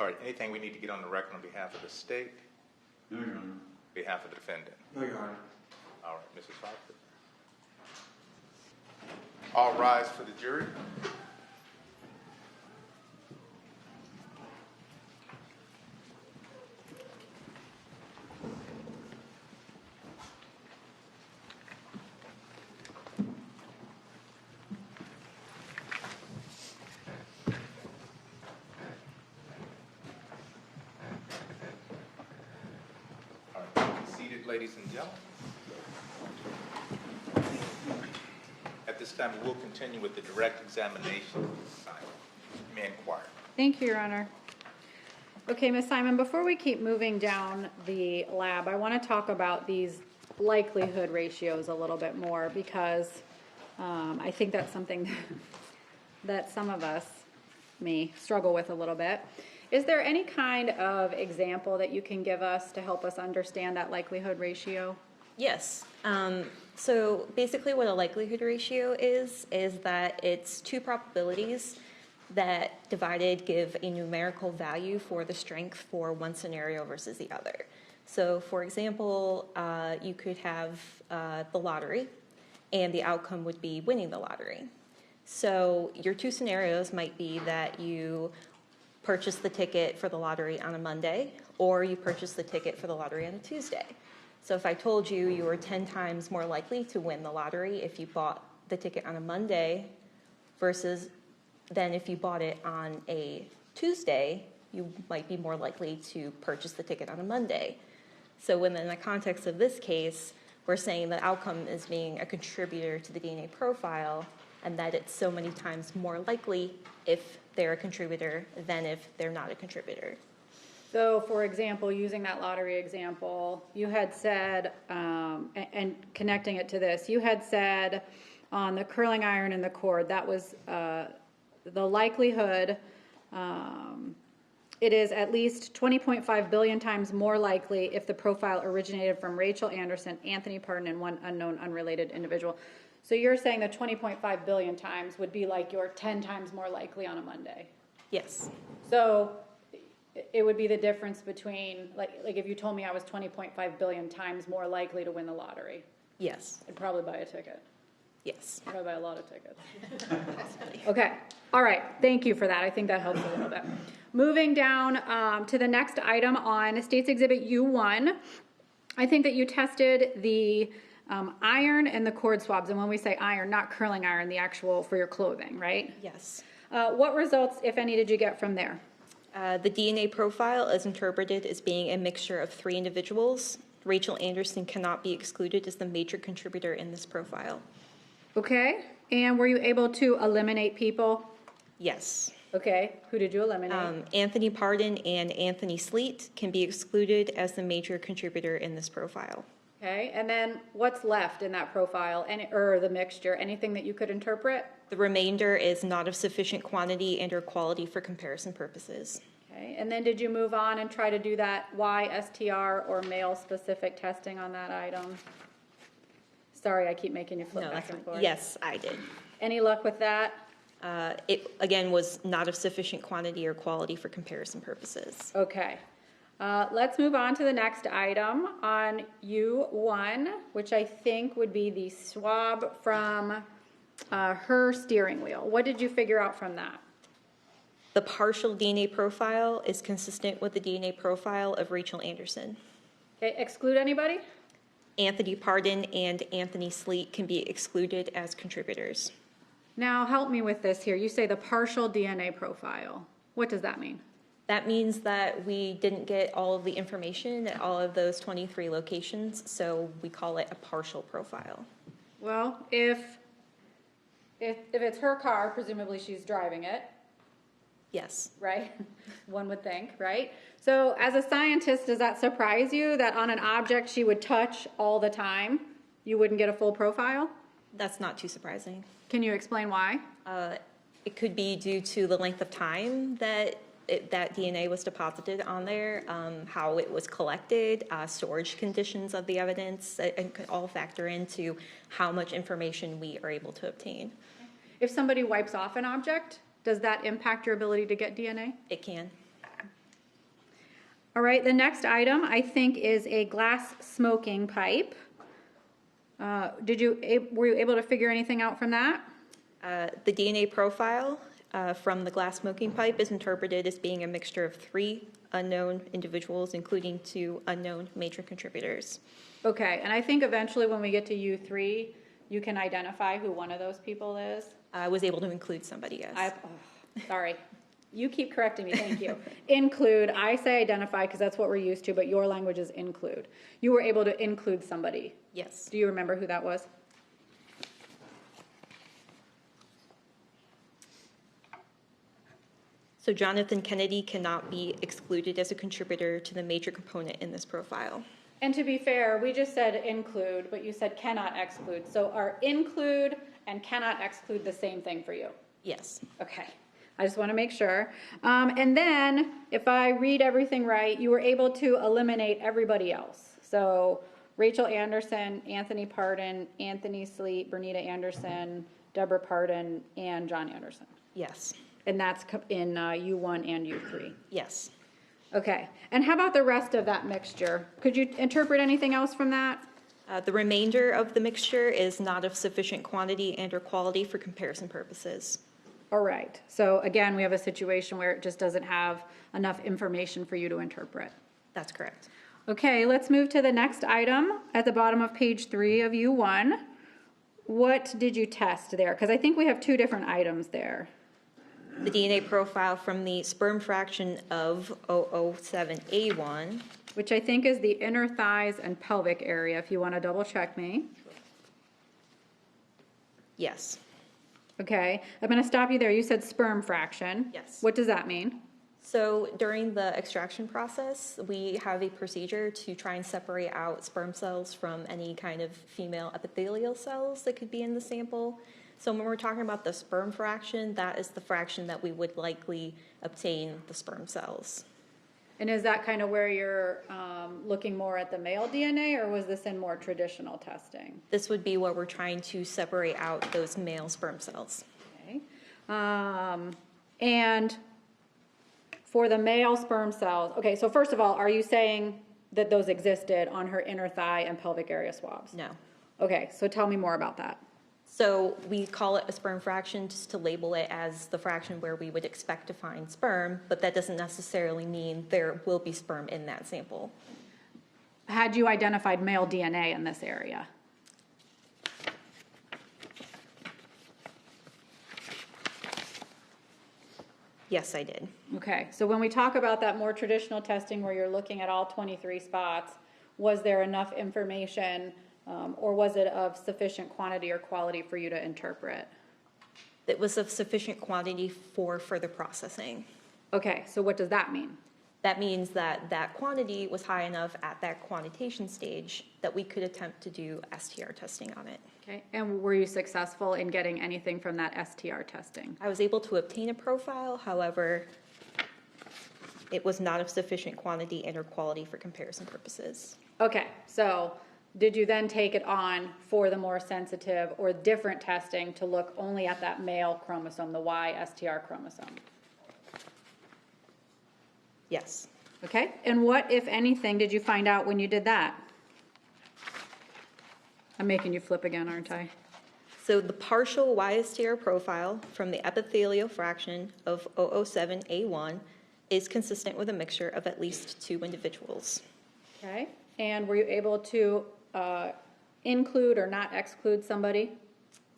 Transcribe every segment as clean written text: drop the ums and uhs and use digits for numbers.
All right, anything we need to get on the record on behalf of the state? No, Your Honor. On behalf of the defendant? No, Your Honor. All right, Mrs. Hartford. All rise for the jury. All right, be seated, ladies and gentlemen. At this time, we will continue with the direct examination. May I inquire? Thank you, Your Honor. Okay, Ms. Simon, before we keep moving down the lab, I want to talk about these likelihood ratios a little bit more because I think that's something that some of us may struggle with a little bit. Is there any kind of example that you can give us to help us understand that likelihood ratio? Yes. So basically what a likelihood ratio is that it's two probabilities that divided give a numerical value for the strength for one scenario versus the other. So for example, you could have the lottery and the outcome would be winning the lottery. So your two scenarios might be that you purchase the ticket for the lottery on a Monday or you purchase the ticket for the lottery on a Tuesday. So if I told you you were 10 times more likely to win the lottery if you bought the ticket on a Monday versus then if you bought it on a Tuesday, you might be more likely to purchase the ticket on a Monday. So within the context of this case, we're saying the outcome is being a contributor to the DNA profile and that it's so many times more likely if they're a contributor than if they're not a contributor. So, for example, using that lottery example, you had said, and connecting it to this, you had said on the curling iron and the cord, that was the likelihood, it is at least 20.5 billion times more likely if the profile originated from Rachael Anderson, Anthony Pardon, and one unknown unrelated individual. So you're saying that 20.5 billion times would be like you're 10 times more likely on a Monday? Yes. So it would be the difference between, like if you told me I was 20.5 billion times more likely to win the lottery. Yes. I'd probably buy a ticket. Yes. I'd probably buy a lot of tickets. Okay. All right. Thank you for that. I think that helps a little bit. Moving down to the next item on State's Exhibit U1, I think that you tested the iron and the cord swabs. And when we say iron, not curling iron, the actual for your clothing, right? Yes. What results, if any, did you get from there? The DNA profile is interpreted as being a mixture of 3 individuals. Rachael Anderson cannot be excluded as the major contributor in this profile. Okay. And were you able to eliminate people? Yes. Okay. Who did you eliminate? Anthony Pardon and Anthony Sleet can be excluded as the major contributor in this profile. Okay. And then what's left in that profile, or the mixture? Anything that you could interpret? The remainder is not of sufficient quantity and or quality for comparison purposes. Okay. And then did you move on and try to do that YSTR or male-specific testing on that item? Sorry, I keep making you flip back and forth. Yes, I did. Any luck with that? It, again, was not of sufficient quantity or quality for comparison purposes. Okay. Let's move on to the next item on U1, which I think would be the swab from her steering wheel. What did you figure out from that? The partial DNA profile is consistent with the DNA profile of Rachael Anderson. Okay, exclude anybody? Anthony Pardon and Anthony Sleet can be excluded as contributors. Now help me with this here. You say the partial DNA profile. What does that mean? That means that we didn't get all of the information at all of those 23 locations, so we call it a partial profile. Well, if it's her car, presumably she's driving it. Yes. Right? One would think, right? So as a scientist, does that surprise you that on an object she would touch all the time, you wouldn't get a full profile? That's not too surprising. Can you explain why? It could be due to the length of time that that DNA was deposited on there, how it was collected, storage conditions of the evidence, and could all factor into how much information we are able to obtain. If somebody wipes off an object, does that impact your ability to get DNA? It can. All right, the next item I think is a glass smoking pipe. Were you able to figure anything out from that? The DNA profile from the glass smoking pipe is interpreted as being a mixture of 3 unknown individuals, including 2 unknown major contributors. Okay, and I think eventually when we get to U3, you can identify who one of those people is. I was able to include somebody, yes. Sorry. You keep correcting me, thank you. Include, I say identify because that's what we're used to, but your language is include. You were able to include somebody. Yes. Do you remember who that was? So Jonathan Kennedy cannot be excluded as a contributor to the major component in this profile. And to be fair, we just said include, but you said cannot exclude. So are include and cannot exclude the same thing for you? Yes. Okay. I just want to make sure. And then, if I read everything right, you were able to eliminate everybody else. So, Rachael Anderson, Anthony Pardon, Anthony Sleep, Bernita Anderson, Deborah Pardon, and John Anderson. Yes. And that's in U1 and U3. Yes. Okay. And how about the rest of that mixture? Could you interpret anything else from that? The remainder of the mixture is not of sufficient quantity and or quality for comparison purposes. All right. So again, we have a situation where it just doesn't have enough information for you to interpret. That's correct. Okay, let's move to the next item at the bottom of page 3 of U1. What did you test there? Because I think we have 2 different items there. The DNA profile from the sperm fraction of 007A1. Which I think is the inner thighs and pelvic area, if you want to double check me. Yes. Okay, I'm going to stop you there. You said sperm fraction. Yes. What does that mean? So during the extraction process, we have a procedure to try and separate out sperm cells from any kind of female epithelial cells that could be in the sample. So when we're talking about the sperm fraction, that is the fraction that we would likely obtain the sperm cells. And is that kind of where you're looking more at the male DNA, or was this in more traditional testing? This would be where we're trying to separate out those male sperm cells. Okay. And for the male sperm cells, okay, so first of all, are you saying that those existed on her inner thigh and pelvic area swabs? No. Okay, so tell me more about that. So we call it a sperm fraction just to label it as the fraction where we would expect to find sperm, but that doesn't necessarily mean there will be sperm in that sample. Had you identified male DNA in this area? Yes, I did. Okay, so when we talk about that more traditional testing where you're looking at all 23 spots, was there enough information or was it of sufficient quantity or quality for you to interpret? It was of sufficient quantity for further processing. Okay, so what does that mean? That means that that quantity was high enough at that quantitation stage that we could attempt to do STR testing on it. Okay, and were you successful in getting anything from that STR testing? I was able to obtain a profile, however, it was not of sufficient quantity and or quality for comparison purposes. Okay, so did you then take it on for the more sensitive or different testing to look only at that male chromosome, the Y STR chromosome? Yes. Okay, and what, if anything, did you find out when you did that? I'm making you flip again, aren't I? So the partial YSTR profile from the epithelial fraction of 007A1 is consistent with a mixture of at least 2 individuals. Okay, and were you able to include or not exclude somebody?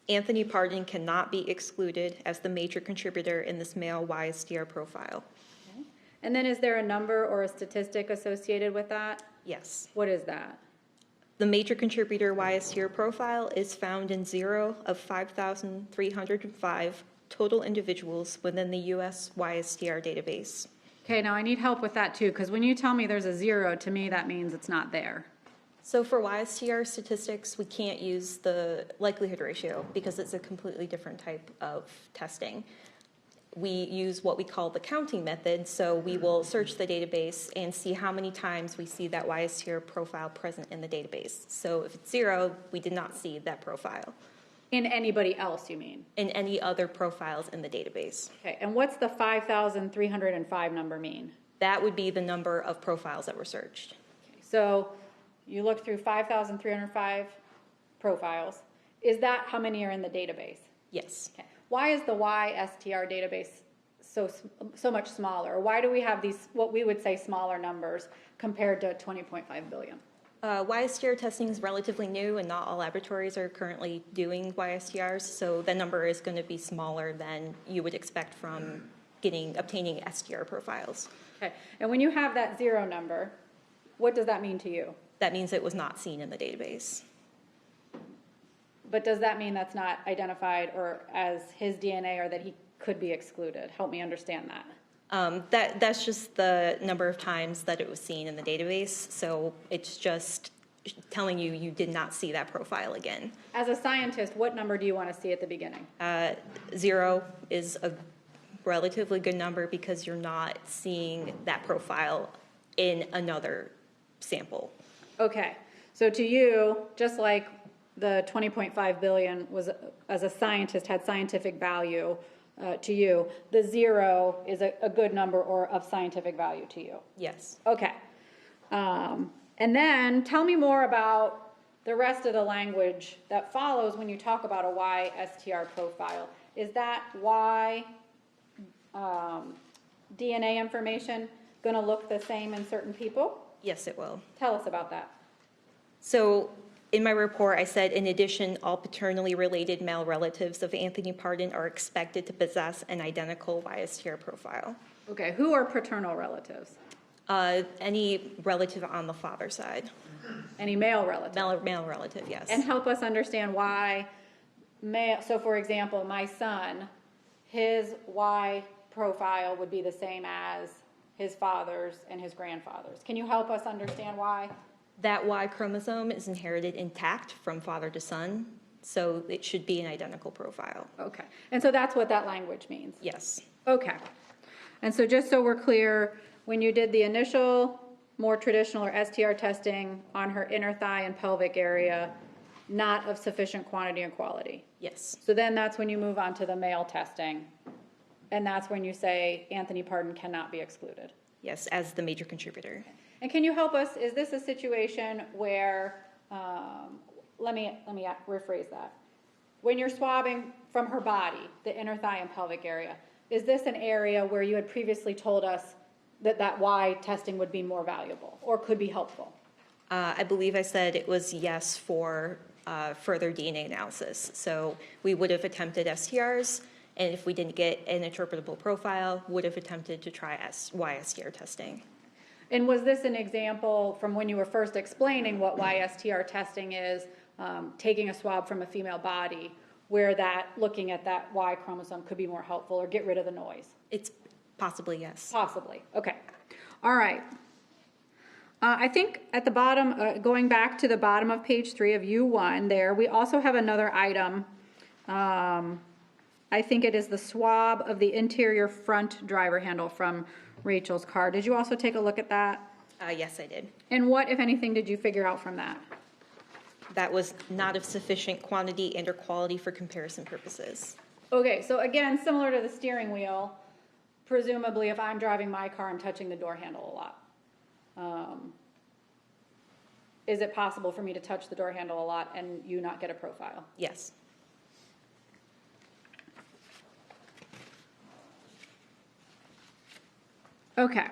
Anthony Pardon cannot be excluded as the major contributor in this male YSTR profile. Okay. And then is there a number or a statistic associated with that? Yes. What is that? The major contributor YSTR profile is found in 0 of 5,305 total individuals within the U.S. YSTR database. Okay, now I need help with that too, because when you tell me there's a 0, to me that means it's not there. So for YSTR statistics, we can't use the likelihood ratio because it's a completely different type of testing. We use what we call the counting method, so we will search the database and see how many times we see that YSTR profile present in the database. So if it's 0, we did not see that profile. In anybody else, you mean? In any other profiles in the database. Okay, and what's the 5,305 number mean? That would be the number of profiles that were searched. So you looked through 5,305 profiles. Is that how many are in the database? Yes. Okay. Why is the YSTR database so much smaller? Or why do we have these, what we would say, smaller numbers compared to 20.5 billion? YSTR testing is relatively new, and not all laboratories are currently doing YSTRs, so the number is going to be smaller than you would expect from obtaining STR profiles. Okay. And when you have that 0 number, what does that mean to you? That means it was not seen in the database. But does that mean that's not identified or as his DNA, or that he could be excluded? Help me understand that. That's just the number of times that it was seen in the database, so it's just telling you you did not see that profile again. As a scientist, what number do you want to see at the beginning? 0 is a relatively good number because you're not seeing that profile in another sample. Okay, so to you, just like the 20.5 billion was, as a scientist, had scientific value, to you, the 0 is a good number or of scientific value to you. Yes. Okay. And then tell me more about the rest of the language that follows when you talk about a YSTR profile. Is that Y DNA information going to look the same in certain people? Yes, it will. Tell us about that. So in my report, I said, in addition, all paternally related male relatives of Anthony Pardon are expected to possess an identical YSTR profile. Okay, who are paternal relatives? Any relative on the father's side. Any male relative? Male relative, yes. And help us understand why male, so for example, my son, his Y profile would be the same as his father's and his grandfather's. Can you help us understand why? That Y chromosome is inherited intact from father to son, so it should be an identical profile. Okay, and so that's what that language means? Yes. Okay, and so just so we're clear, when you did the initial, more traditional or STR testing on her inner thigh and pelvic area, not of sufficient quantity and quality. Yes. So then that's when you move on to the male testing, and that's when you say Anthony Pardon cannot be excluded. Yes, as the major contributor. And can you help us, is this a situation where, let me rephrase that. When you're swabbing from her body, the inner thigh and pelvic area, is this an area where you had previously told us that Y testing would be more valuable or could be helpful? I believe I said it was yes for further DNA analysis. So we would have attempted STRs, and if we didn't get an interpretable profile, would have attempted to try YSTR testing. And was this an example from when you were first explaining what YSTR testing is, taking a swab from a female body, where that looking at that Y chromosome could be more helpful or get rid of the noise? It's possibly yes. Possibly. Okay. All right. I think at the bottom, going back to the bottom of page 3 of U1 there, we also have another item. I think it is the swab of the interior front driver handle from Rachel's car. Did you also take a look at that? Yes, I did. And what, if anything, did you figure out from that? That was not of sufficient quantity and or quality for comparison purposes. Okay, so again, similar to the steering wheel, presumably if I'm driving my car, I'm touching the door handle a lot. Is it possible for me to touch the door handle a lot and you not get a profile? Yes. Okay.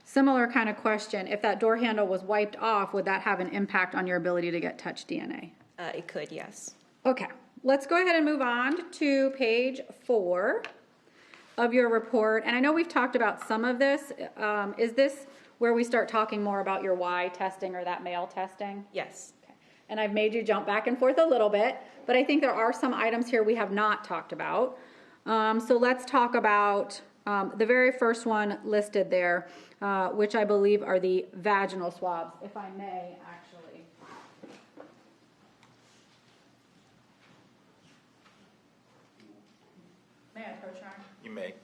Similar kind of question. If that door handle was wiped off, would that have an impact on your ability to get touch DNA? It could, yes. Okay. Let's go ahead and move on to page 4 of your report. And I know we've talked about some of this. Is this where we start talking more about your Y testing or that male testing? Yes. Okay. And I've made you jump back and forth a little bit, but I think there are some items here we have not talked about. So let's talk about the very first one listed there, which I believe are the vaginal swabs, if I may, actually. May I approach her? You may.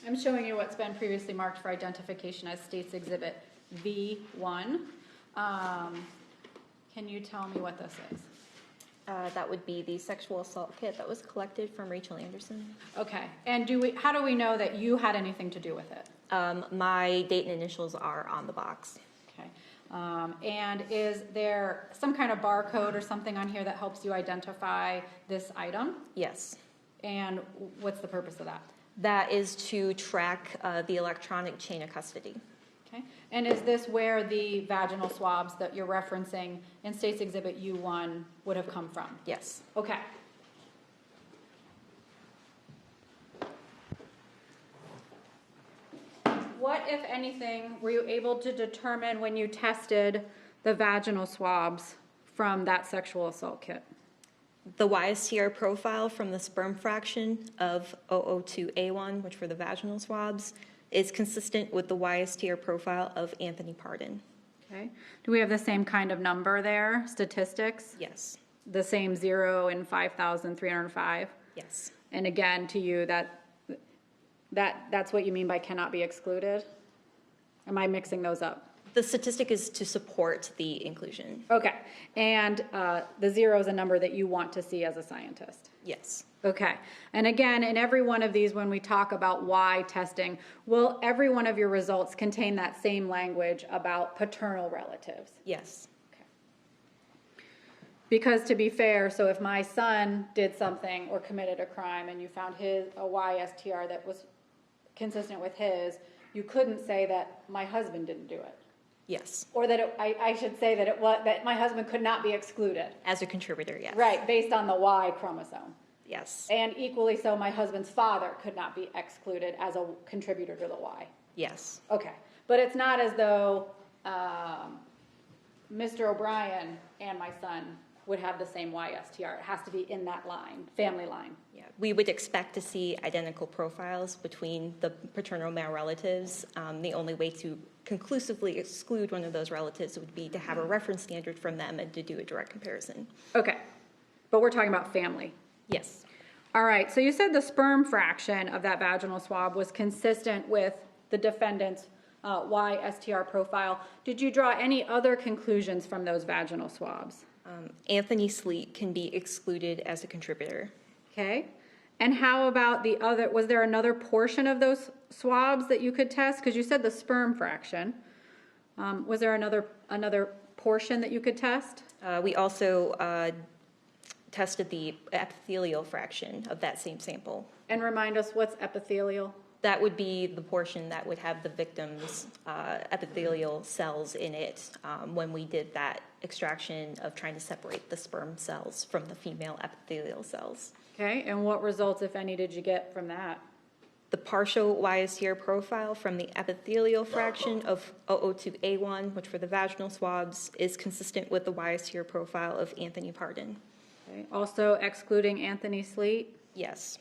I'm showing you what's been previously marked for identification as State's Exhibit V1. Can you tell me what this is? That would be the sexual assault kit that was collected from Rachael Anderson. Okay, and how do we know that you had anything to do with it? My date and initials are on the box. Okay, and is there some kind of barcode or something on here that helps you identify this item? Yes. And what's the purpose of that? That is to track the electronic chain of custody. Okay, and is this where the vaginal swabs that you're referencing in State's Exhibit U1 would have come from? Yes. Okay. What, if anything, were you able to determine when you tested the vaginal swabs from that sexual assault kit? The YSTR profile from the sperm fraction of 002A1, which were the vaginal swabs, is consistent with the YSTR profile of Anthony Pardon. Okay. Do we have the same kind of number there, statistics? Yes. The same 0 and 5,305? Yes. And again, to you, that's what you mean by cannot be excluded? Am I mixing those up? The statistic is to support the inclusion. Okay, and the 0 is a number that you want to see as a scientist? Yes. Okay, and again, in every one of these, when we talk about why testing, will every one of your results contain that same language about paternal relatives? Yes. Okay. Because to be fair, so if my son did something or committed a crime and you found a YSTR that was consistent with his, you couldn't say that my husband didn't do it. Yes. Or that I should say that that my husband could not be excluded. As a contributor, yes. Right, based on the Y chromosome. Yes. And equally so, my husband's father could not be excluded as a contributor to the Y. Yes. Okay, but it's not as though Mr. O'Brien and my son would have the same YSTR. It has to be in that line, family line. Yeah. We would expect to see identical profiles between the paternal male relatives. The only way to conclusively exclude one of those relatives would be to have a reference standard from them and to do a direct comparison. Okay, but we're talking about family. Yes. All right, so you said the sperm fraction of that vaginal swab was consistent with the defendant's YSTR profile. Did you draw any other conclusions from those vaginal swabs? Anthony Sleet can be excluded as a contributor. Okay, and how about the other, was there another portion of those swabs that you could test? Because you said the sperm fraction. Was there another portion that you could test? We also tested the epithelial fraction of that same sample. And remind us, what's epithelial? That would be the portion that would have the victim's epithelial cells in it when we did that extraction of trying to separate the sperm cells from the female epithelial cells. Okay, and what results, if any, did you get from that? The partial YSTR profile from the epithelial fraction of 002A1, which were the vaginal swabs, is consistent with the YSTR profile of Anthony Pardon. Okay. Also excluding Anthony Sleet? Yes.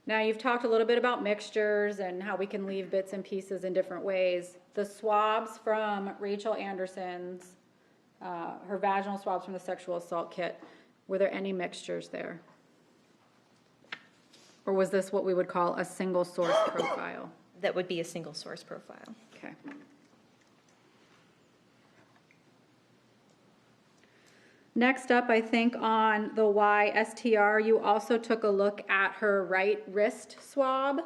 Now, you've talked a little bit about mixtures and how we can leave bits and pieces in different ways. The swabs from Rachael Anderson's, her vaginal swabs from the sexual assault kit, were there any mixtures there? Or was this what we would call a single source profile? That would be a single source profile. Okay. Next up, I think on the YSTR, you also took a look at her right wrist swab.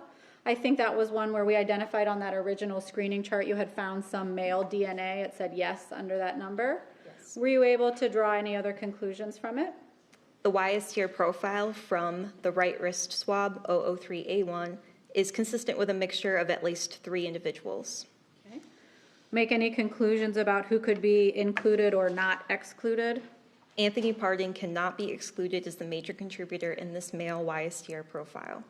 I think that was one where we identified on that original screening chart you had found some male DNA. It said yes under that number. Yes. Were you able to draw any other conclusions from it? The YSTR profile from the right wrist swab, 003A1, is consistent with a mixture of at least 3 individuals. Okay. Make any conclusions about who could be included or not excluded? Anthony Pardon cannot be excluded as the major contributor in this male YSTR profile.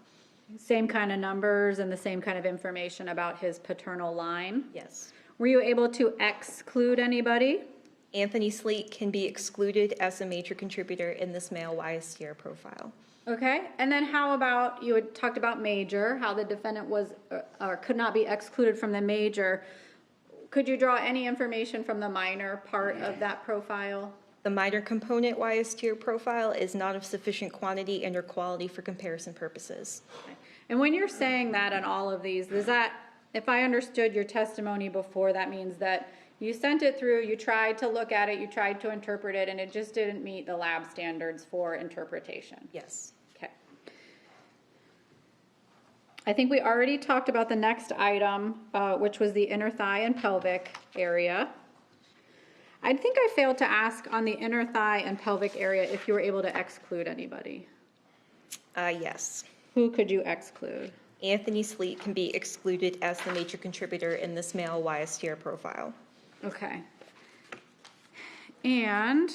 Same kind of numbers and the same kind of information about his paternal line? Yes. Were you able to exclude anybody? Anthony Sleet can be excluded as a major contributor in this male YSTR profile. Okay, and then how about, you had talked about major, how the defendant was or could not be excluded from the major. Could you draw any information from the minor part of that profile? The minor component YSTR profile is not of sufficient quantity and or quality for comparison purposes. Okay. And when you're saying that on all of these, is that, if I understood your testimony before, that means that You sent it through, you tried to look at it, you tried to interpret it, and it just didn't meet the lab standards for interpretation. Yes. Okay. I think we already talked about the next item, which was the inner thigh and pelvic area. I think I failed to ask on the inner thigh and pelvic area if you were able to exclude anybody. Yes. Who could you exclude? Anthony Sleet can be excluded as the major contributor in this male YSTR profile. Okay. And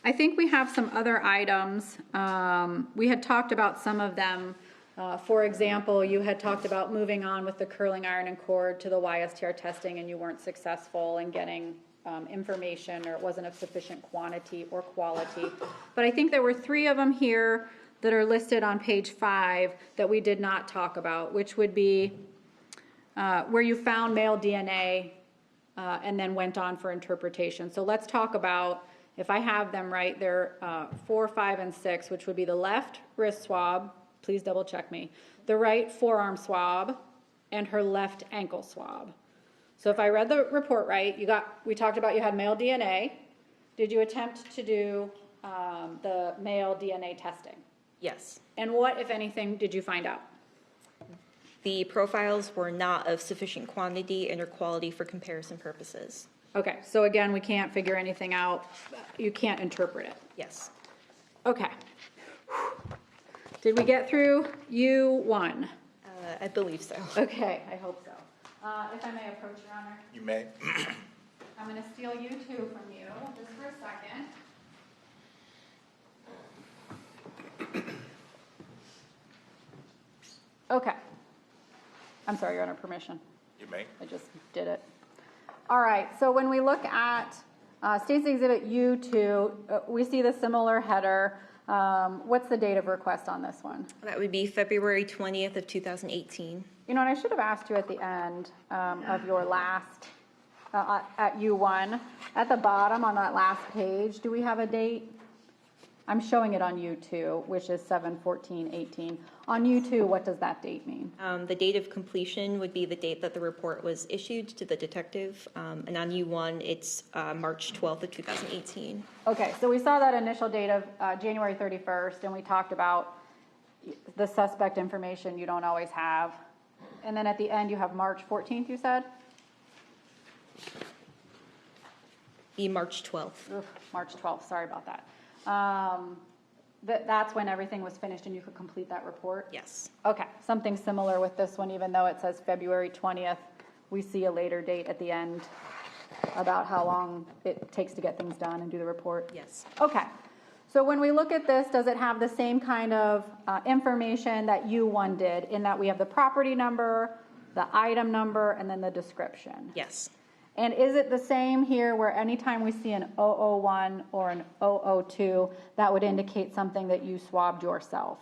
I think we have some other items. We had talked about some of them. For example, you had talked about moving on with the curling iron and cord to the YSTR testing, and you weren't successful in getting information, or it wasn't of sufficient quantity or quality. But I think there were 3 of them here that are listed on page 5 that we did not talk about, which would be where you found male DNA and then went on for interpretation. So let's talk about, if I have them right, they're 4, 5, and 6, which would be the left wrist swab, please double check me, the right forearm swab, and her left ankle swab. So if I read the report right, we talked about you had male DNA. Did you attempt to do the male DNA testing? Yes. And what, if anything, did you find out? The profiles were not of sufficient quantity and or quality for comparison purposes. Okay, so again, we can't figure anything out. You can't interpret it. Yes. Okay. Did we get through U1? I believe so. Okay, I hope so. If I may approach, Your Honor. You may. I'm going to steal U2 from you just for a second. Okay. I'm sorry, Your Honor, permission. You may. I just did it. All right, so when we look at State's Exhibit U2, we see the similar header. What's the date of request on this one? That would be February 20th of 2018. You know, and I should have asked you at the end of your last, at U1, at the bottom on that last page, do we have a date? I'm showing it on U2, which is 7/14/18. On U2, what does that date mean? The date of completion would be the date that the report was issued to the detective, and on U1, it's March 12th of 2018. Okay, so we saw that initial date of January 31st, and we talked about the suspect information you don't always have. And then at the end, you have March 14th, you said? The March 12th. Ugh, March 12th, sorry about that. That's when everything was finished and you could complete that report? Yes. Okay, something similar with this one, even though it says February 20th, we see a later date at the end about how long it takes to get things done and do the report? Yes. Okay, so when we look at this, does it have the same kind of information that U1 did, in that we have the property number, the item number, and then the description? Yes. And is it the same here, where anytime we see an 001 or an 002, that would indicate something that you swabbed yourself?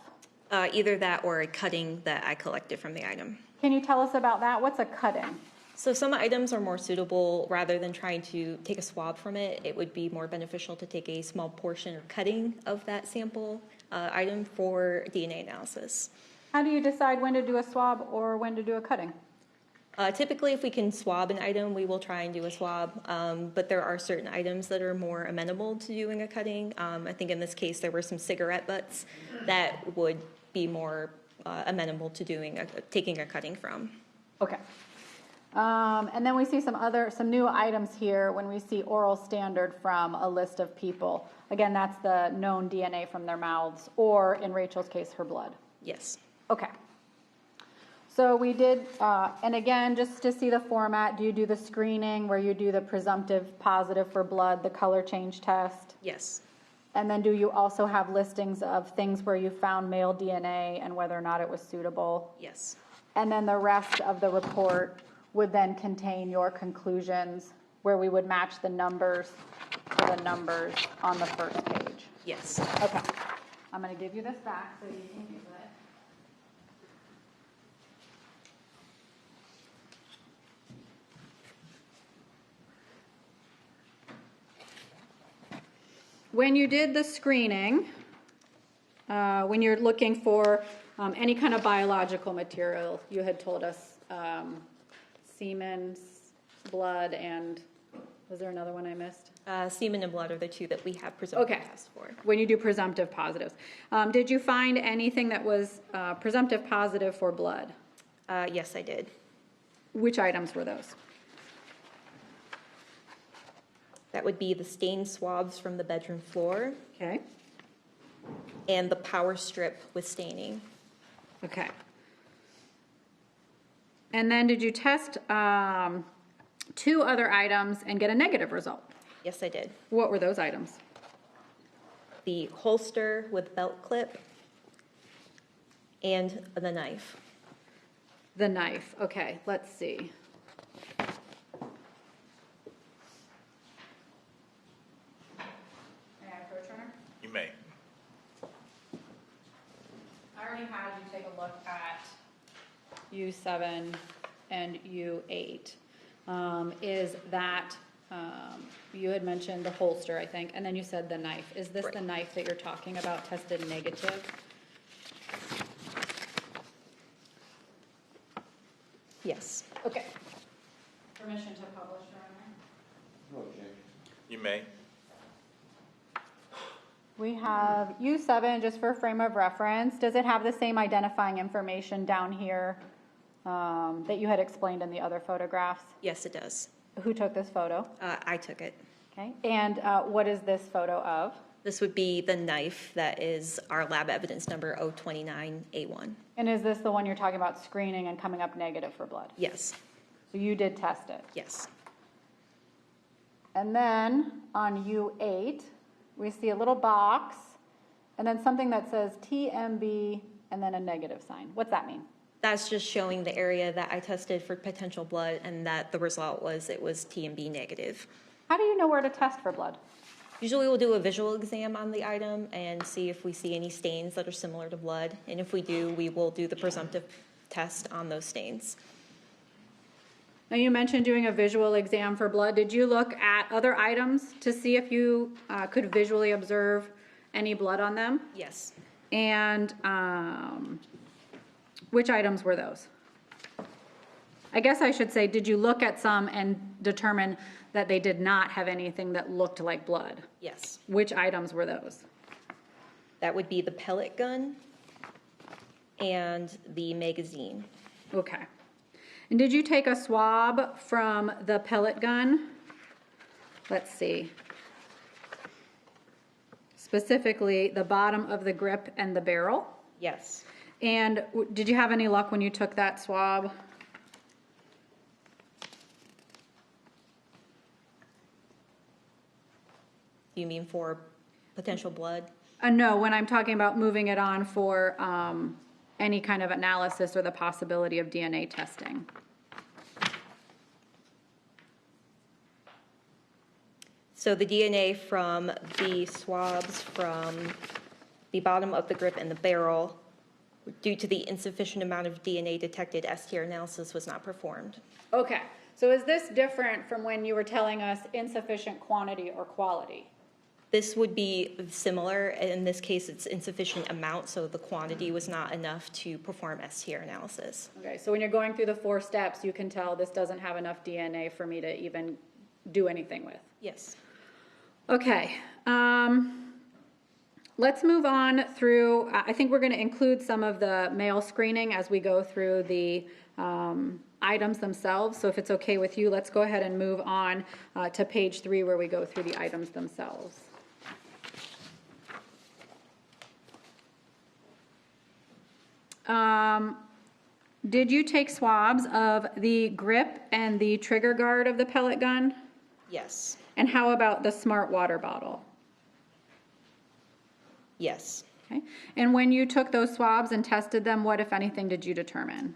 Either that or a cutting that I collected from the item. Can you tell us about that? What's a cutting? So some items are more suitable, rather than trying to take a swab from it, it would be more beneficial to take a small portion or cutting of that sample item for DNA analysis. How do you decide when to do a swab or when to do a cutting? Typically, if we can swab an item, we will try and do a swab, but there are certain items that are more amenable to doing a cutting. I think in this case, there were some cigarette butts that would be more amenable to taking a cutting from. Okay. And then we see some new items here when we see oral standard from a list of people. Again, that's the known DNA from their mouths, or in Rachel's case, her blood. Yes. Okay. So we did, and again, just to see the format, do you do the screening where you do the presumptive positive for blood, the color change test? Yes. And then do you also have listings of things where you found male DNA and whether or not it was suitable? Yes. And then the rest of the report would then contain your conclusions, where we would match the numbers to the numbers on the first page? Yes. Okay. I'm going to give you this back so you can use it. When you did the screening, when you're looking for any kind of biological material, you had told us semen, blood, and was there another one I missed? Semen and blood are the two that we have presumptive Okay. tests for. When you do presumptive positives. Did you find anything that was presumptive positive for blood? Yes, I did. Which items were those? That would be the stain swabs from the bedroom floor Okay. and the power strip with staining. Okay. And then did you test 2 other items and get a negative result? Yes, I did. What were those items? The holster with belt clip and the knife. The knife. Okay, let's see. May I approach, Turner? You may. I already had you take a look at U7 and U8. Is that, you had mentioned the holster, I think, and then you said the knife. Is this Right. the knife that you're talking about tested negative? Yes. Okay. Permission to publish, Your Honor? You may. We have U7, just for frame of reference. Does it have the same identifying information down here that you had explained in the other photographs? Yes, it does. Who took this photo? I took it. Okay. And what is this photo of? This would be the knife that is our lab evidence number 029A1. And is this the one you're talking about screening and coming up negative for blood? Yes. So you did test it. Yes. And then on U8, we see a little box and then something that says TMB and then a negative sign. What's that mean? That's just showing the area that I tested for potential blood and that the result was it was TMB negative. How do you know where to test for blood? Usually we'll do a visual exam on the item and see if we see any stains that are similar to blood. And if we do, we will do the presumptive test on those stains. Now you mentioned doing a visual exam for blood. Did you look at other items to see if you could visually observe any blood on them? Yes. And which items were those? I guess I should say, did you look at some and determine that they did not have anything that looked like blood? Yes. Which items were those? That would be the pellet gun and the magazine. Okay. And did you take a swab from the pellet gun? Let's see. Specifically, the bottom of the grip and the barrel? Yes. And did you have any luck when you took that swab? You mean for potential blood? No, when I'm talking about moving it on for any kind of analysis or the possibility of DNA testing. So the DNA from the swabs from the bottom of the grip and the barrel, due to the insufficient amount of DNA detected, STR analysis was not performed. Okay, so is this different from when you were telling us insufficient quantity or quality? This would be similar. In this case, it's insufficient amount, so the quantity was not enough to perform STR analysis. Okay, so when you're going through the 4 steps, you can tell this doesn't have enough DNA for me to even do anything with. Yes. Okay, let's move on through, I think we're going to include some of the male screening as we go through the items themselves. So if it's okay with you, let's go ahead and move on to page 3 where we go through the items themselves. Did you take swabs of the grip and the trigger guard of the pellet gun? Yes. And how about the smart water bottle? Yes. Okay. And when you took those swabs and tested them, what, if anything, did you determine?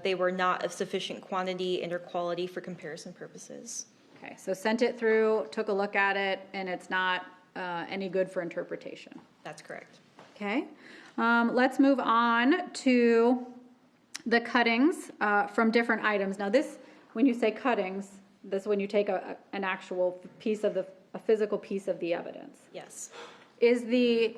They were not of sufficient quantity and or quality for comparison purposes. Okay, so sent it through, took a look at it, and it's not any good for interpretation. That's correct. Okay, let's move on to the cuttings from different items. Now this, when you say cuttings, this is when you take an actual piece of a physical piece of the evidence. Yes. Is the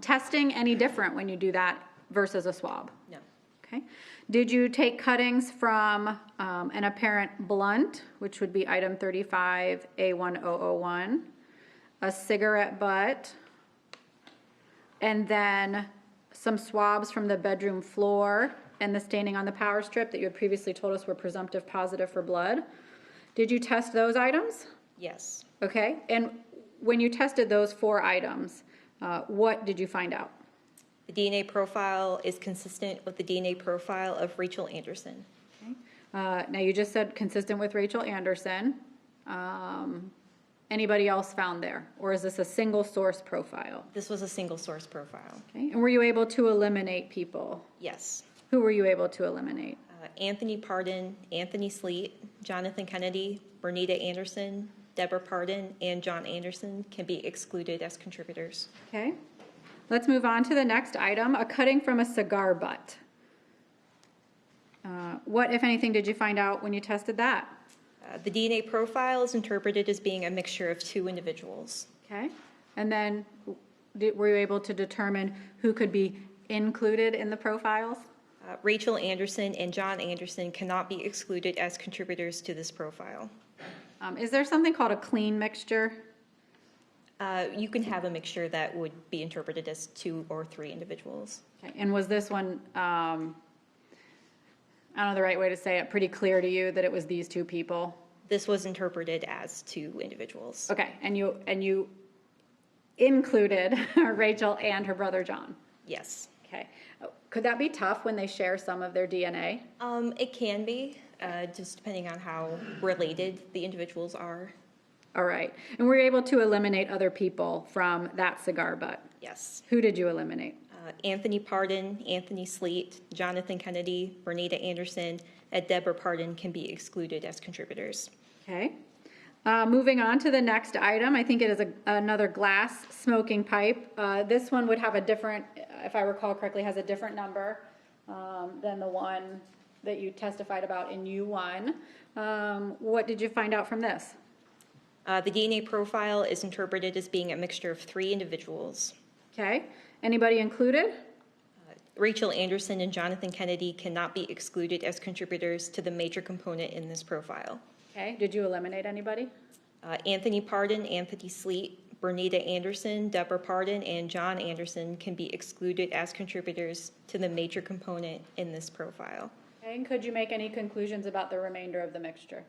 testing any different when you do that versus a swab? No. Okay. Okay. Did you take cuttings from an apparent blunt, which would be item 35A1001, a cigarette butt, and then some swabs from the bedroom floor and the staining on the power strip that you had previously told us were presumptive positive for blood? Did you test those items? Yes. Okay. And when you tested those 4 items, what did you find out? The DNA profile is consistent with the DNA profile of Rachael Anderson. Okay. Now you just said consistent with Rachael Anderson. Anybody else found there? Or is this a single source profile? This was a single source profile. Okay. And were you able to eliminate people? Yes. Who were you able to eliminate? Anthony Pardon, Anthony Sleet, Jonathan Kennedy, Bernita Anderson, Deborah Pardon, and John Anderson can be excluded as contributors. Okay. Let's move on to the next item, a cutting from a cigar butt. What, if anything, did you find out when you tested that? The DNA profile is interpreted as being a mixture of 2 individuals. Okay. And then were you able to determine who could be included in the profiles? Rachael Anderson and John Anderson cannot be excluded as contributors to this profile. Is there something called a clean mixture? You can have a mixture that would be interpreted as 2 or 3 individuals. Okay. And was this one, I don't know the right way to say it, pretty clear to you that it was these 2 people? This was interpreted as 2 individuals. Okay. And you included Rachael and her brother John? Yes. Okay. Could that be tough when they share some of their DNA? It can be, just depending on how related the individuals are. All right. And were you able to eliminate other people from that cigar butt? Yes. Who did you eliminate? Anthony Pardon, Anthony Sleet, Jonathan Kennedy, Bernita Anderson, and Deborah Pardon can be excluded as contributors. Okay. Moving on to the next item, I think it is another glass smoking pipe. This one would have a different, if I recall correctly, has a different number than the one that you testified about in U1. What did you find out from this? The DNA profile is interpreted as being a mixture of 3 individuals. Okay. Anybody included? Rachael Anderson and Jonathan Kennedy cannot be excluded as contributors to the major component in this profile. Okay. Did you eliminate anybody? Anthony Pardon, Anthony Sleet, Bernita Anderson, Deborah Pardon, and John Anderson can be excluded as contributors to the major component in this profile. Okay. And could you make any conclusions about the remainder of the mixture?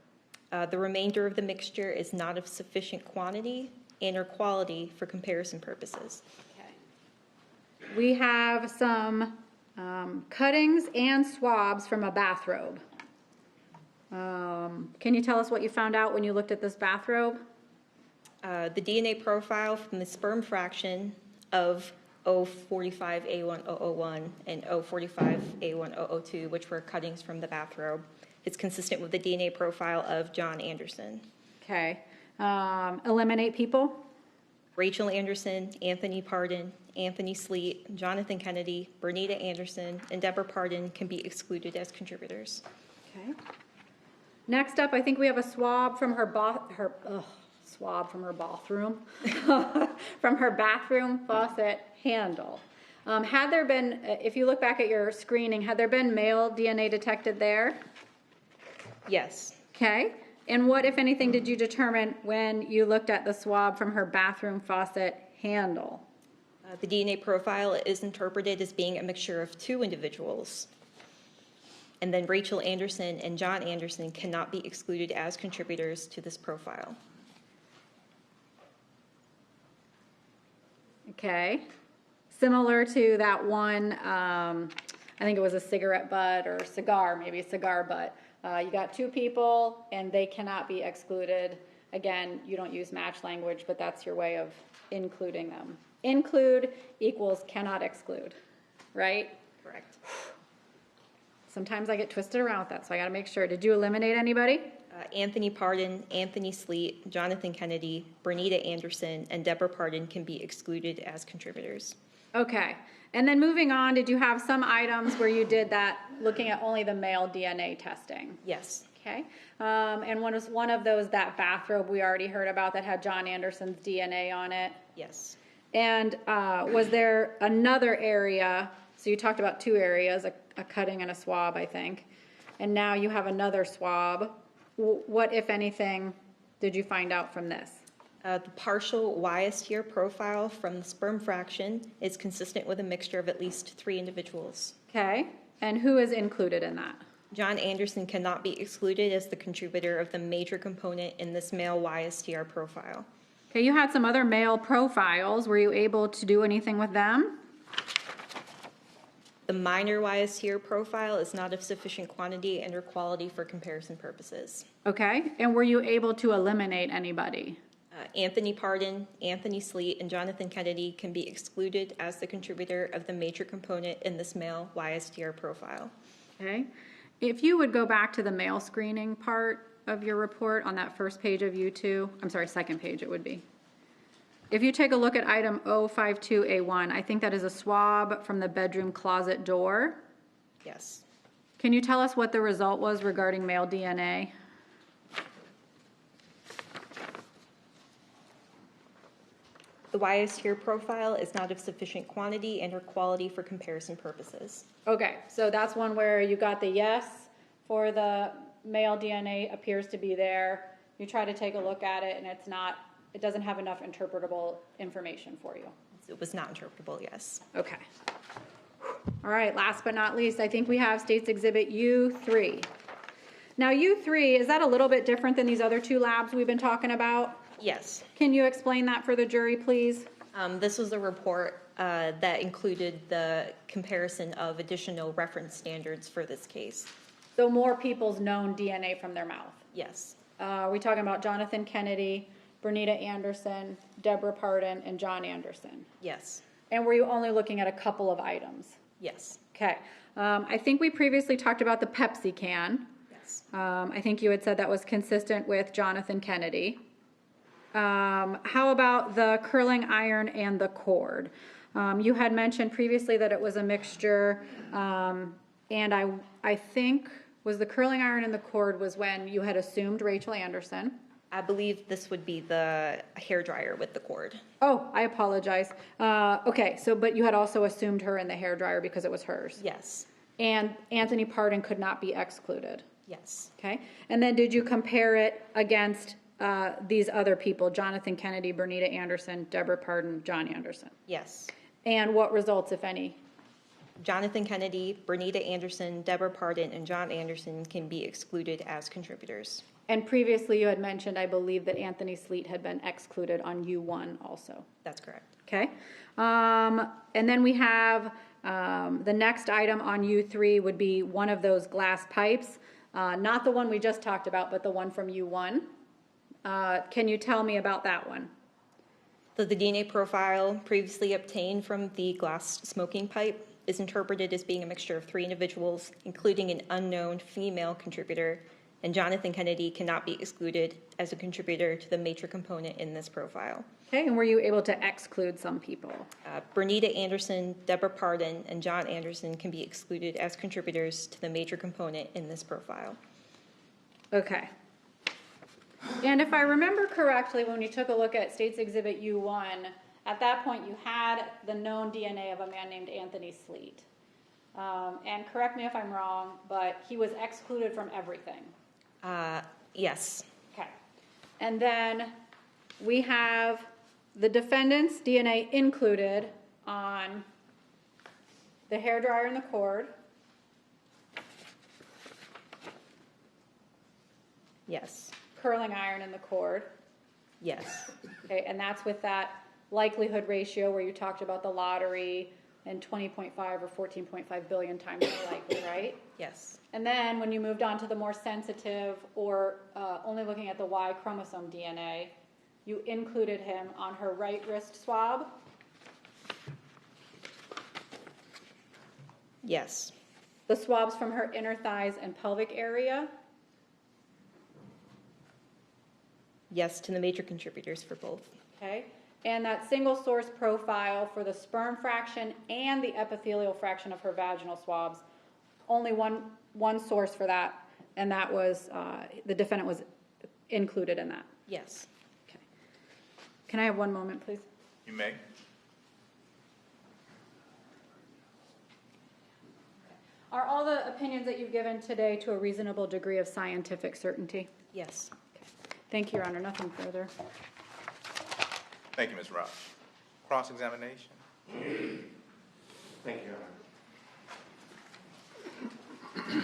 The remainder of the mixture is not of sufficient quantity and or quality for comparison purposes. Okay. We have some cuttings and swabs from a bathrobe. Can you tell us what you found out when you looked at this bathrobe? The DNA profile from the sperm fraction of O45A1001 and O45A1002, which were cuttings from the bathrobe, is consistent with the DNA profile of John Anderson. Okay. Eliminate people? Rachael Anderson, Anthony Pardon, Anthony Sleet, Jonathan Kennedy, Bernita Anderson, and Deborah Pardon can be excluded as contributors. Okay. Next up, I think we have a swab from her bathroom, from her bathroom faucet handle. Had there been, if you look back at your screening, had there been male DNA detected there? Yes. Okay. And what, if anything, did you determine when you looked at the swab from her bathroom faucet handle? The DNA profile is interpreted as being a mixture of 2 individuals. And then Rachael Anderson and John Anderson cannot be excluded as contributors to this profile. Okay. Similar to that one, I think it was a cigarette butt or cigar, maybe a cigar butt. You got 2 people and they cannot be excluded. Again, you don't use match language, but that's your way of including them. Include equals cannot exclude, right? Correct. Sometimes I get twisted around with that, so I got to make sure. Did you eliminate anybody? Anthony Pardon, Anthony Sleet, Jonathan Kennedy, Bernita Anderson, and Deborah Pardon can be excluded as contributors. Okay. And then moving on, did you have some items where you did that looking at only the male DNA testing? Yes. Okay. And one was one of those, that bathrobe we already heard about that had John Anderson's DNA on it? Yes. And was there another area, so you talked about two areas, a cutting and a swab, I think, and now you have another swab. What, if anything, did you find out from this? The partial YSTR profile from the sperm fraction is consistent with a mixture of at least 3 individuals. Okay, and who is included in that? John Anderson cannot be excluded as the contributor of the major component in this male YSTR profile. Okay, you had some other male profiles. Were you able to do anything with them? The minor YSTR profile is not of sufficient quantity and or quality for comparison purposes. Okay, and were you able to eliminate anybody? Anthony Pardon, Anthony Sleet, and Jonathan Kennedy can be excluded as the contributor of the major component in this male YSTR profile. Okay, if you would go back to the male screening part of your report on that first page of U2, I'm sorry, second page it would be. If you take a look at item 052A1, I think that is a swab from the bedroom closet door. Yes. Can you tell us what the result was regarding male DNA? The YSTR profile is not of sufficient quantity and or quality for comparison purposes. Okay, so that's one where you got the yes for the male DNA appears to be there. You try to take a look at it and it doesn't have enough interpretable information for you. It was not interpretable, yes. Okay. All right, last but not least, I think we have State's Exhibit U3. Now U3, is that a little bit different than these other two labs we've been talking about? Yes. Can you explain that for the jury, please? This was a report that included the comparison of additional reference standards for this case. So more people's known DNA from their mouth. Yes. Are we talking about Jonathan Kennedy, Bernita Anderson, Deborah Pardon, and John Anderson? Yes. And were you only looking at a couple of items? Yes. Okay. I think we previously talked about the Pepsi can. Yes. I think you had said that was consistent with Jonathan Kennedy. How about the curling iron and the cord? You had mentioned previously that it was a mixture, and I think was the curling iron and the cord was when you had assumed Rachael Anderson. I believe this would be the hairdryer with the cord. Oh, I apologize. Okay, so but you had also assumed her in the hairdryer because it was hers. Yes. And Anthony Pardon could not be excluded. Yes. Okay, and then did you compare it against these other people, Jonathan Kennedy, Bernita Anderson, Deborah Pardon, John Anderson? Yes. And what results, if any? Jonathan Kennedy, Bernita Anderson, Deborah Pardon, and John Anderson can be excluded as contributors. And previously you had mentioned, I believe, that Anthony Sleet had been excluded on U1 also. That's correct. Okay. And then we have the next item on U3 would be one of those glass pipes, not the one we just talked about, but the one from U1. Can you tell me about that one? So the DNA profile previously obtained from the glass smoking pipe is interpreted as being a mixture of 3 individuals, including an unknown female contributor, and Jonathan Kennedy cannot be excluded as a contributor to the major component in this profile. Okay, and were you able to exclude some people? Bernita Anderson, Deborah Pardon, and John Anderson can be excluded as contributors to the major component in this profile. Okay. And if I remember correctly, when you took a look at State's Exhibit U1, at that point you had the known DNA of a man named Anthony Sleet. And correct me if I'm wrong, but he was excluded from everything. Yes. Okay. And then we have the defendant's DNA included on the hairdryer and the cord. Yes. Curling iron and the cord. Yes. Okay, and that's with that likelihood ratio where you talked about the lottery and 20.5 or 14.5 billion times more likely, right? Yes. And then when you moved on to the more sensitive or only looking at the Y chromosome DNA, you included him on her right wrist swab. Yes. The swabs from her inner thighs and pelvic area. Yes to the major contributors for both. Okay. And that single source profile for the sperm fraction and the epithelial fraction of her vaginal swabs, only one source for that, and that was, the defendant was included in that. Yes. Okay. Can I have one moment, please? You may. opinions that you've given today to a reasonable degree of scientific certainty? Yes. Thank you, Your Honor. Nothing further. Thank you, Ms. Rush. Cross-examination? Thank you, Your Honor.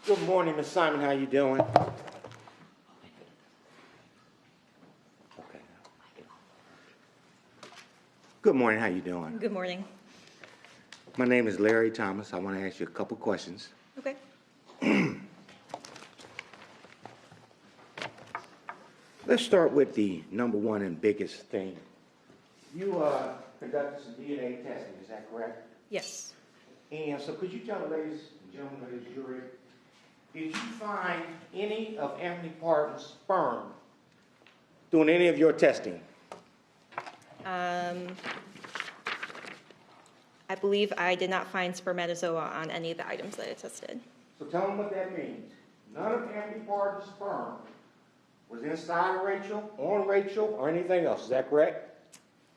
Good morning, Ms. Simon. How you doing? Okay. Good morning. How you doing? Good morning. My name is Larry Thomas. I want to ask you a couple questions. Okay. Let's start with the number one and biggest thing. You conducted some DNA testing, is that correct? Yes. And so could you tell the ladies and gentlemen of the jury, did you find any of Anthony Parton's sperm doing any of your testing? I believe I did not find spermatozoa on any of the items that I tested. So tell them what that means. None of Anthony Parton's sperm was inside of Rachel, on Rachel, or anything else. Is that correct?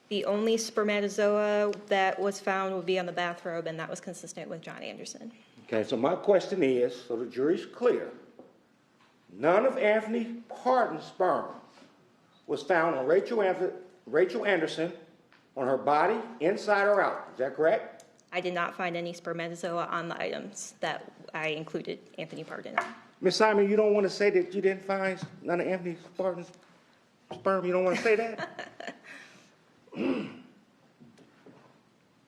The only spermatozoa that was found would be on the bathrobe, and that was consistent with John Anderson. Okay, so my question is, so the jury's clear, none of Anthony Parton's sperm was found on Rachael Anderson on her body, inside or out. Is that correct? I did not find any spermatozoa on the items that I included Anthony Parton in. Miss Simon, you don't want to say that you didn't find none of Anthony Parton's sperm? You don't want to say that? You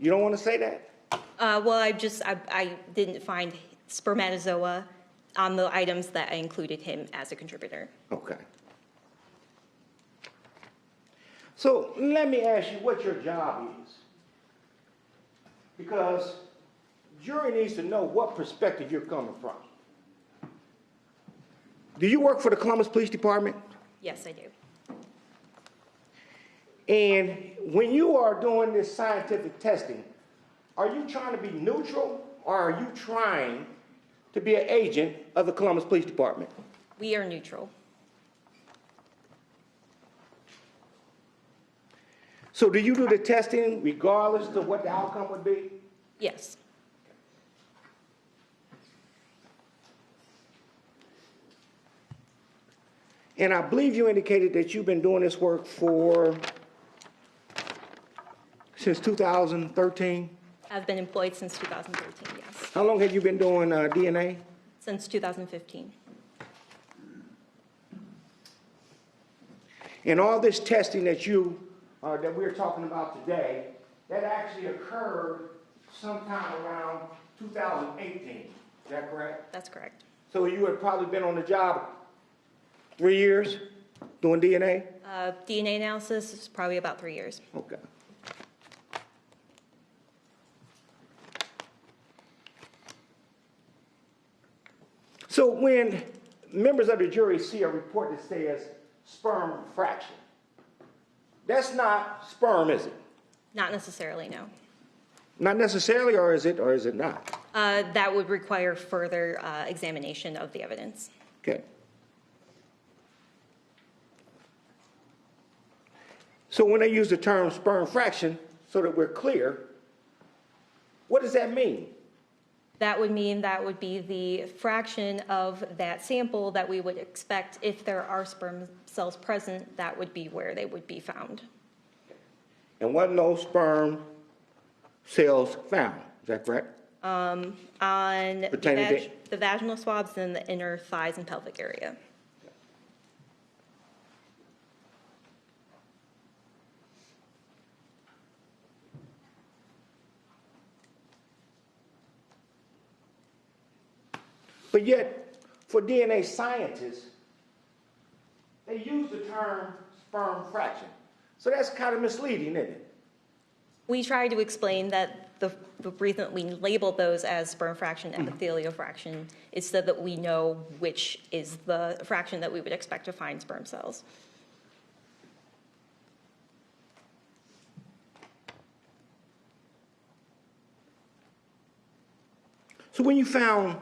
don't want to say that? Well, I didn't find spermatozoa on the items that I included him as a contributor. Okay. So let me ask you what your job is. Because jury needs to know what perspective you're coming from. Do you work for the Columbus Police Department? Yes, I do. And when you are doing this scientific testing, are you trying to be neutral or are you trying to be an agent of the Columbus Police Department? We are neutral. So do you do the testing regardless of what the outcome would be? Yes. And I believe you indicated that you've been doing this work since 2013? I've been employed since 2013, yes. How long have you been doing DNA? Since 2015. And all this testing that that we're talking about today, that actually occurred sometime around 2018. Is that correct? That's correct. So you had probably been on the job 3 years doing DNA? DNA analysis is probably about 3 years. Okay. So when members of the jury see a report that says sperm fraction, that's not sperm, is it? Not necessarily, no. Not necessarily, or is it not? That would require further examination of the evidence. Okay. So when they use the term sperm fraction, so that we're clear, what does that mean? That would mean that would be the fraction of that sample that we would expect if there are sperm cells present, that would be where they would be found. And wasn't no sperm cells found, is that correct? On Pertaining the vaginal swabs in the inner thighs and pelvic area. But yet, for DNA scientists, they use the term sperm fraction. So that's kind of misleading, isn't it? We try to explain that the reason that we label those as sperm fraction and epithelial fraction is so that we know which is the fraction that we would expect to find sperm cells. So when you found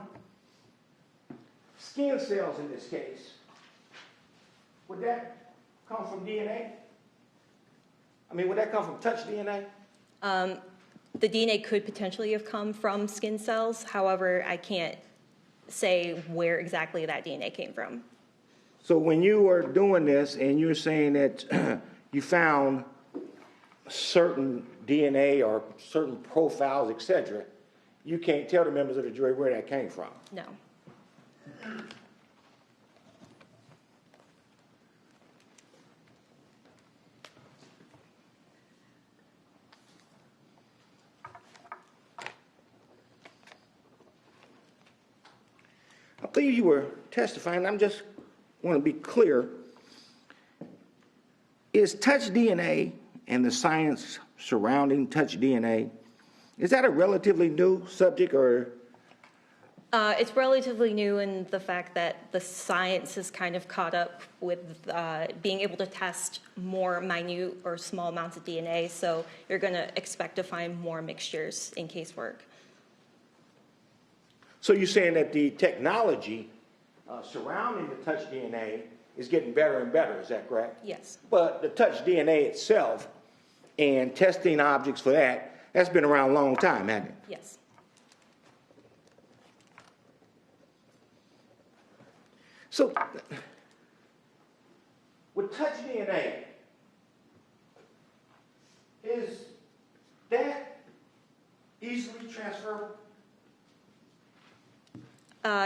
skin cells in this case, would that come from DNA? I mean, would that come from touch DNA? The DNA could potentially have come from skin cells. However, I can't say where exactly that DNA came from. So when you were doing this and you're saying that you found certain DNA or certain profiles, etc., you can't tell the members of the jury where that came from? No. I believe you were testifying. I'm just want to be clear. Is touch DNA and the science surrounding touch DNA, is that a relatively new subject, or? It's relatively new in the fact that the science has kind of caught up with being able to test more minute or small amounts of DNA, so you're going to expect to find more mixtures in casework. So you're saying that the technology surrounding the touch DNA is getting better and better, is that correct? Yes. But the touch DNA itself and testing objects for that, that's been around a long time, hasn't it? Yes. So, with touch DNA, is that easily transferable?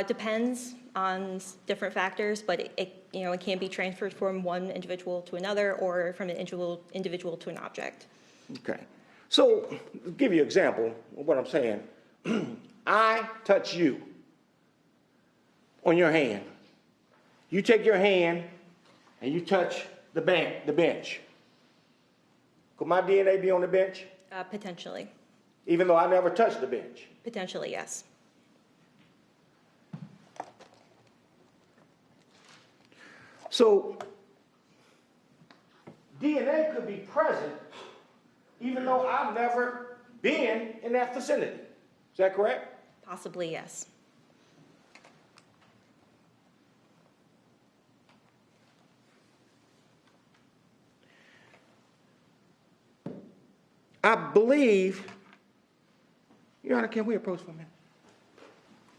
Depends on different factors, but it can be transferred from one individual to another or from an individual to an object. Okay. So, to give you an example of what I'm saying, I touch you on your hand. You take your hand and you touch the bench. Could my DNA be on the bench? Potentially. Even though I never touched the bench? Potentially, yes. So, DNA could be present even though I've never been in that vicinity. Is that correct? Possibly, yes. I believe, Your Honor, can we approach for a minute?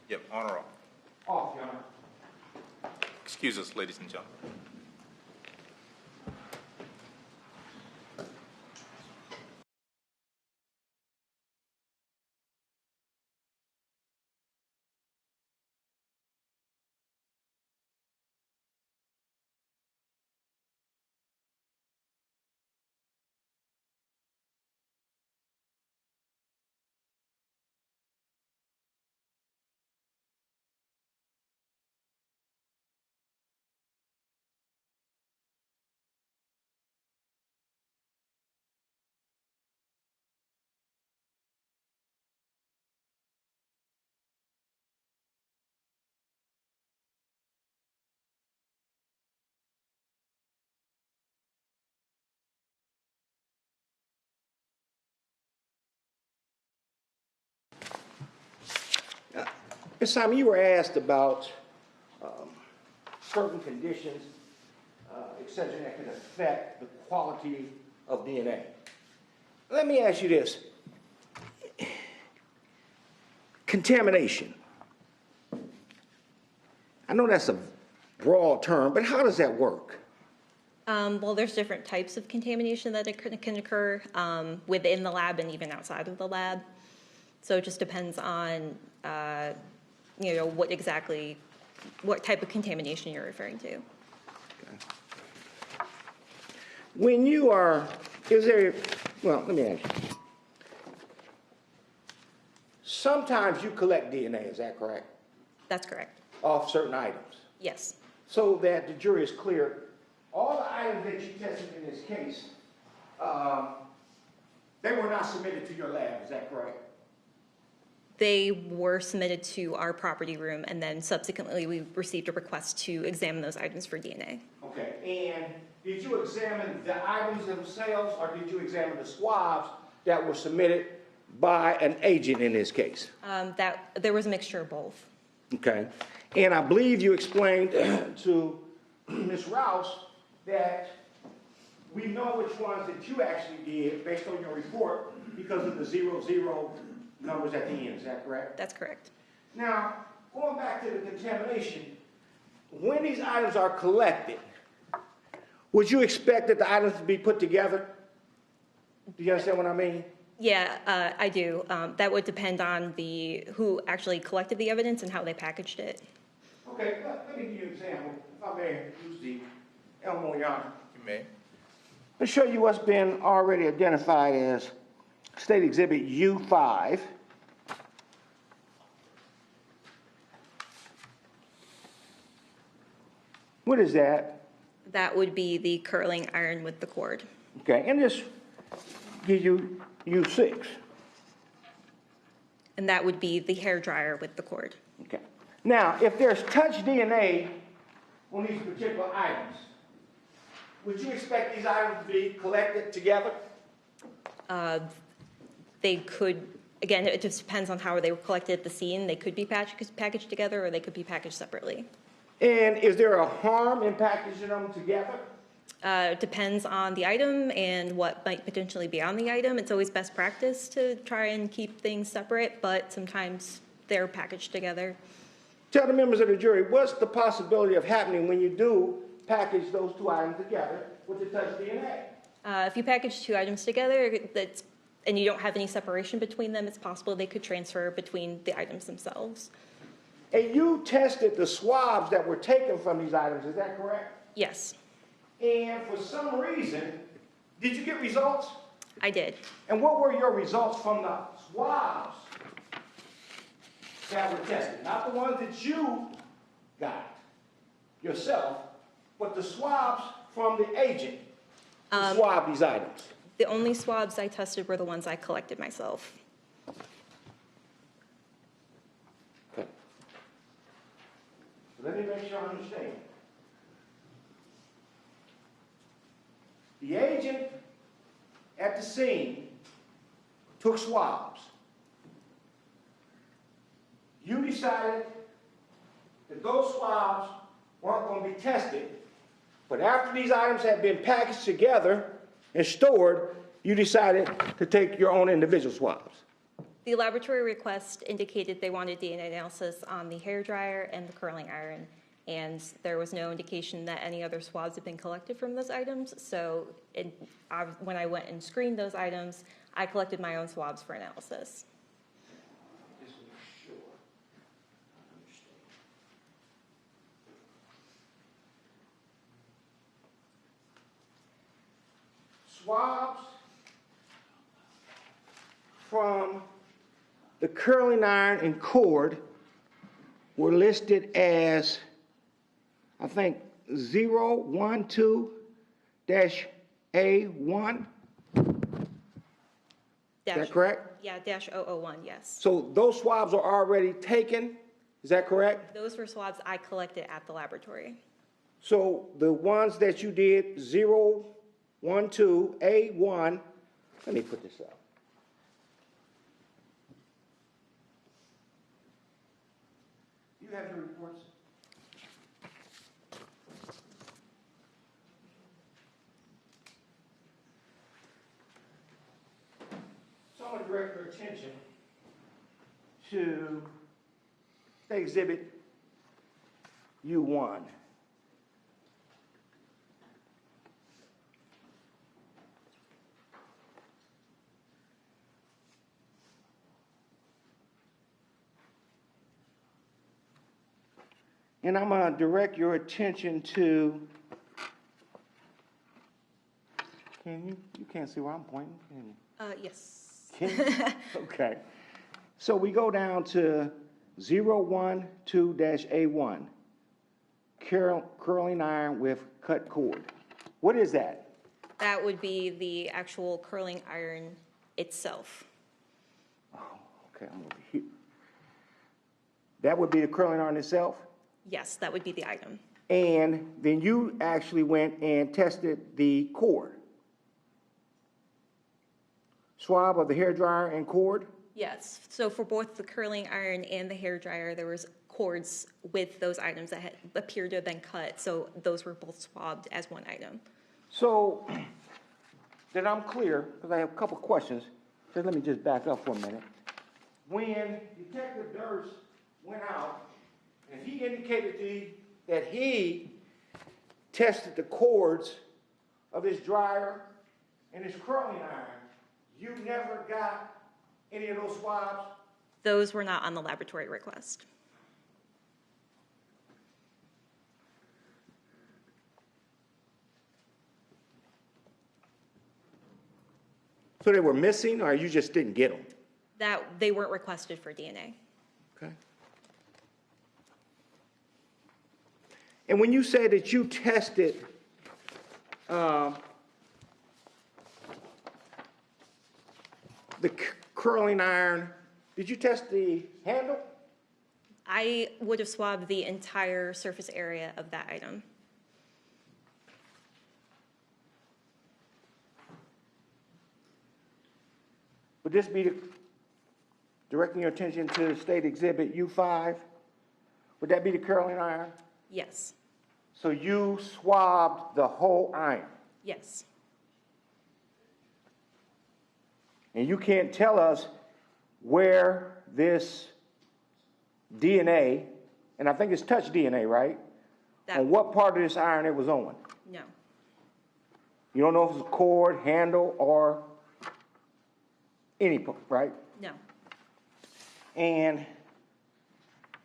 Yep, honor roll. Off, Your Honor. Excuse us, ladies and gentlemen. Ms. Simon, you were asked about certain conditions, et cetera, that can affect the quality of DNA. Let me ask you this. Contamination. I know that's a broad term, but how does that work? Well, there's different types of contamination that can occur within the lab and even outside of the lab. So it just depends on, what type of contamination you're referring to. Okay. When you are, let me ask you. Sometimes you collect DNA, is that correct? That's correct. Off certain items. Yes. So that the jury is clear, all the items that you tested in this case, they were not submitted to your lab, is that correct? They were submitted to our property room, and then subsequently we received a request to examine those items for DNA. Okay, and did you examine the items themselves, or did you examine the swabs that were submitted by an agent in this case? There was a mixture of both. Okay, and I believe you explained to Ms. Rouse that we know which ones that you actually did based on your report because of the 00 numbers at the end. Is that correct? That's correct. Now, going back to the contamination, when these items are collected, would you expect that the items to be put together? Do you understand what I mean? Yeah, I do. That would depend on who actually collected the evidence and how they packaged it. Okay, let me give you an example. If I may use the Elmo Yana. You may. Let's show you what's been already identified as State Exhibit U5. What is that? That would be the curling iron with the cord. Okay, and this gives you U6. And that would be the hair dryer with the cord. Okay. Now, if there's touch DNA on these particular items, would you expect these items to be collected together? They could, again, it just depends on how they were collected at the scene. They could be packaged together, or they could be packaged separately. And is there a harm in packaging them together? Depends on the item and what might potentially be on the item. It's always best practice to try and keep things separate, but sometimes they're packaged together. Tell the members of the jury, what's the possibility of happening when you do package those two items together with the touch DNA? If you package two items together and you don't have any separation between them, it's possible they could transfer between the items themselves. And you tested the swabs that were taken from these items, is that correct? Yes, And for some reason, did you get results? I did. And what were your results from the swabs that were tested? Not the ones that you got yourself, but the swabs from the agent who swabbed these items. The only swabs I tested were the ones I collected myself. Okay. So let me make sure I understand. The agent at the scene took swabs. You decided that those swabs weren't going to be tested, but after these items had been packaged together and stored, you decided to take your own individual swabs. The laboratory request indicated they wanted DNA analysis on the hair dryer and the curling iron, and there was no indication that any other swabs had been collected from those items. So when I went and screened those items, I collected my own swabs for analysis. Just to make sure I understand. Swabs from the curling iron and cord were listed as, I think, 012-A1. Is that correct? Yeah, -001, yes. So those swabs are already taken, is that correct? Those were swabs I collected at the laboratory. So the ones that you did, 012-A1, let me put this up. You have your reports? So I'm going to direct your attention to Exhibit U1. And I'm going to direct your attention to, you can't see where I'm pointing, can you? Yes. Can you? Okay. So we go down to 012-A1, curling iron with cut cord. What is that? That would be the actual curling iron itself. Oh, okay, I'm over here. That would be the curling iron itself? Yes, that would be the item. And then you actually went and tested the cord. Swab of the hairdryer and cord? Yes, so for both the curling iron and the hair dryer, there was cords with those items that had appeared to have been cut, so those were both swabbed as one item. So, that I'm clear, because I have a couple questions, so let me just back up for a minute. When Detective Durst went out, and he indicated to me that he tested the cords of his dryer and his curling iron, you never got any of those swabs? Those were not on the laboratory request. So they were missing, or you just didn't get them? That they weren't requested for DNA. Okay. And when you say that you tested the curling iron, did you test the handle? I would have swabbed the entire surface area of that item. Would this be directing your attention to State Exhibit U5? Would that be the curling iron? Yes. So you swabbed the whole iron? Yes. And you can't tell us where this DNA, and I think it's touch DNA, right? On what part of this iron it was on? No. You don't know if it's a cord, handle, or any part, right? No. And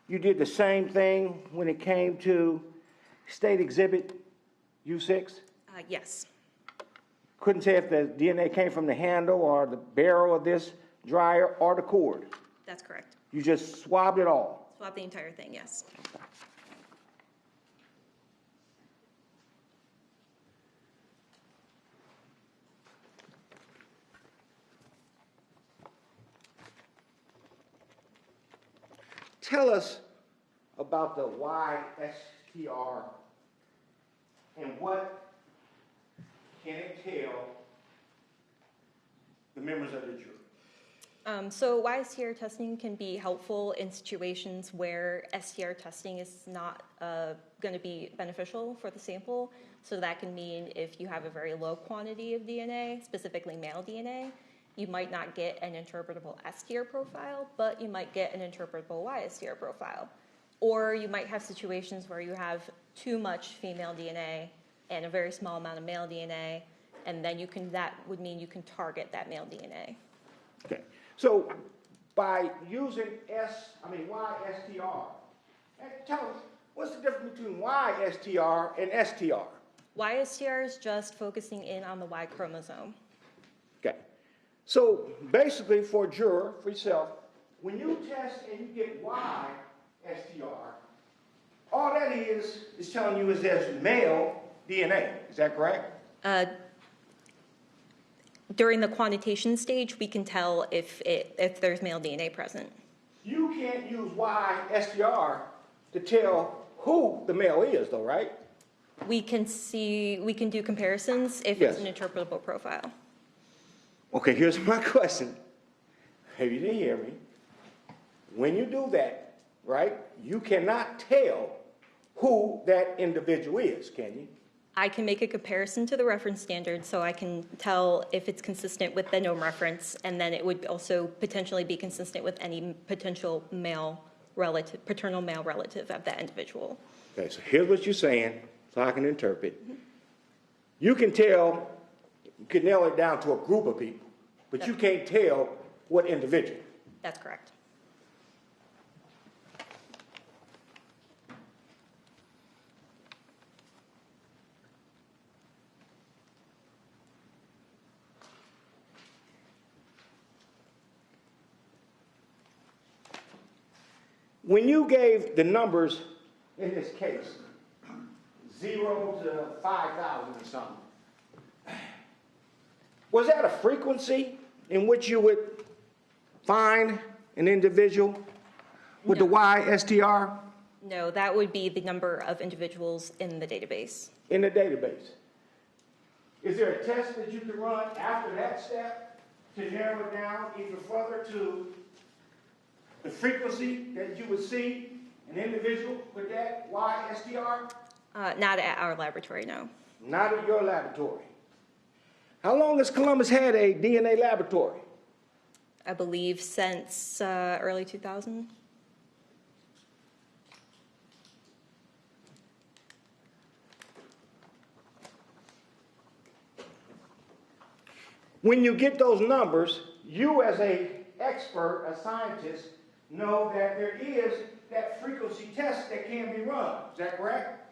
you did the same thing when it came to State Exhibit U6? Yes. Couldn't say if the DNA came from the handle or the barrel of this dryer or the cord? That's correct. You just swabbed it all? Swab the entire thing, yes. Tell us about the YSTR and what can it tell the members of the jury? So YSTR testing can be helpful in situations where STR testing is not going to be beneficial for the sample. So that can mean if you have a very low quantity of DNA, specifically male DNA, you might not get an interpretable STR profile, but you might get an interpretable YSTR profile. Or you might have situations where you have too much female DNA and a very small amount of male DNA, and then that would mean you can target that male DNA. Okay, so by using YSTR, tell us, what's the difference between YSTR and STR? YSTR is just focusing in on the Y chromosome. Okay, so basically for a juror, for yourself, when you test and you get YSTR, all that is telling you is there's male DNA, is that correct? During the quantitation stage, we can tell if there's male DNA present. You can't use YSTR to tell who the male is, though, right? We can do comparisons if Yes. it's an interpretable profile. Okay, here's my question. Maybe you didn't hear me. When you do that, right, you cannot tell who that individual is, can you? I can make a comparison to the reference standard, so I can tell if it's consistent with the known reference, and then it would also potentially be consistent with any potential male relative, paternal male relative of that individual. Okay, so here's what you're saying, so I can interpret. You can tell, you can nail it down to a group of people, but you can't tell what individual. That's correct. When you gave the numbers in this case, 0 to 5,000 or something, was that a frequency in which you would find an individual with the YSTR? No, that would be the number of individuals in the database. In the database. Is there a test that you can run after that step to narrow it down even further to the frequency that you would see an individual with that YSTR? Not at our laboratory, no. Not at your laboratory. How long has Columbus had a DNA laboratory? I believe since early 2000. When you get those numbers, you as an expert, a scientist, know that there is that frequency test that can be run. Is that correct?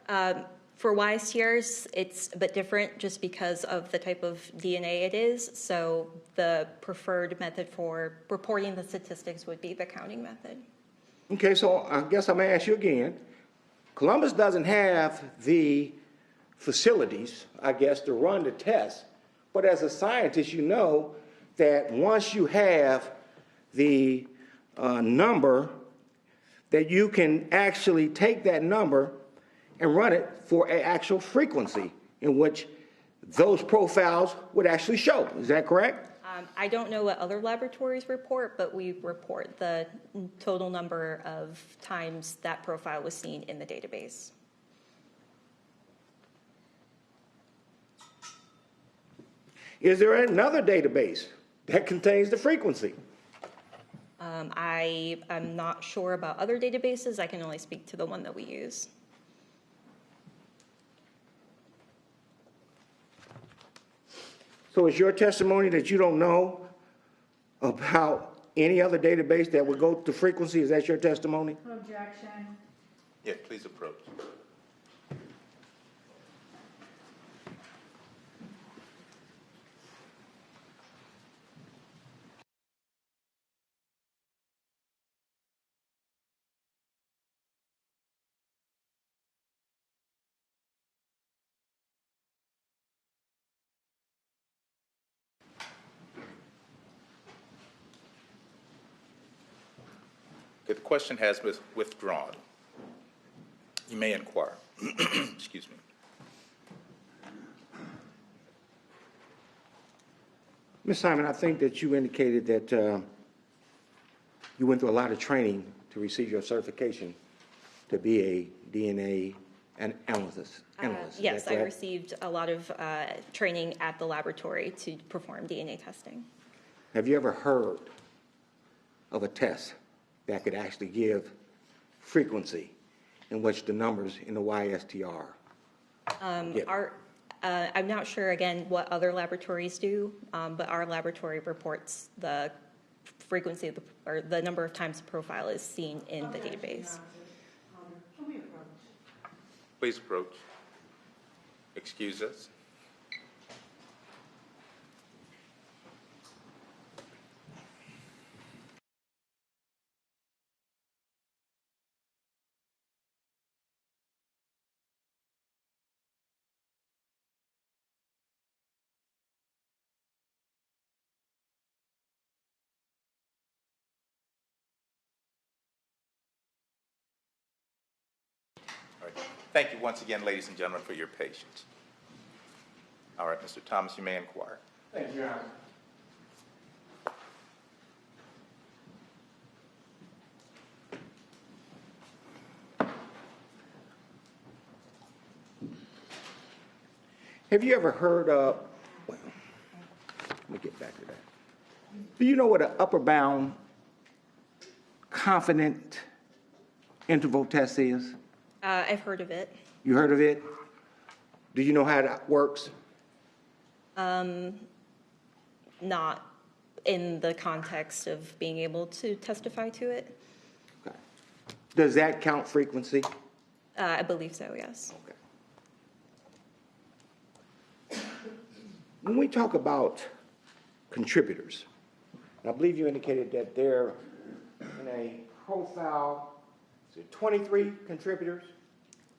For YSTRs, it's a bit different just because of the type of DNA it is. So the preferred method for reporting the statistics would be the counting method. Okay, so I guess I'm going to ask you again. Columbus doesn't have the facilities, I guess, to run the test. But as a scientist, you know that once you have the number, that you can actually take that number and run it for an actual frequency in which those profiles would actually show. Is that correct? I don't know what other laboratories report, but we report the total number of times that profile was seen in the database. Is there another database that contains the frequency? I am not sure about other databases. I can only speak to the one that we use. So is your testimony that you don't know about any other database that would go to frequency? Is that your testimony? Objection. Yes, please approach. The question has been withdrawn. You may inquire. Excuse me. Ms. Simon, I think that you indicated that you went through a lot of training to receive your certification to be a DNA analyst. Yes, I received a lot of training at the laboratory to perform DNA testing. Have you ever heard of a test that could actually give frequency in which the numbers in the YSTR? I'm not sure, again, what other laboratories do, but our laboratory reports the frequency of or the number of times the profile is seen in the database. Please approach. Excuse us. All right. Thank you once again, ladies and gentlemen, for your patience. All right, Mr. Thomas, you may inquire. Thank you, Your Honor. Have you ever heard of, well, let me get back to that. Do you know what an upper bound confident interval test is? I've heard of it. You heard of it? Do you know how that works? Not in the context of being able to testify to it. Okay. Does that count frequency? I believe so, yes. Okay. When we talk about contributors, I believe you indicated that they're in a profile, is it 23 contributors?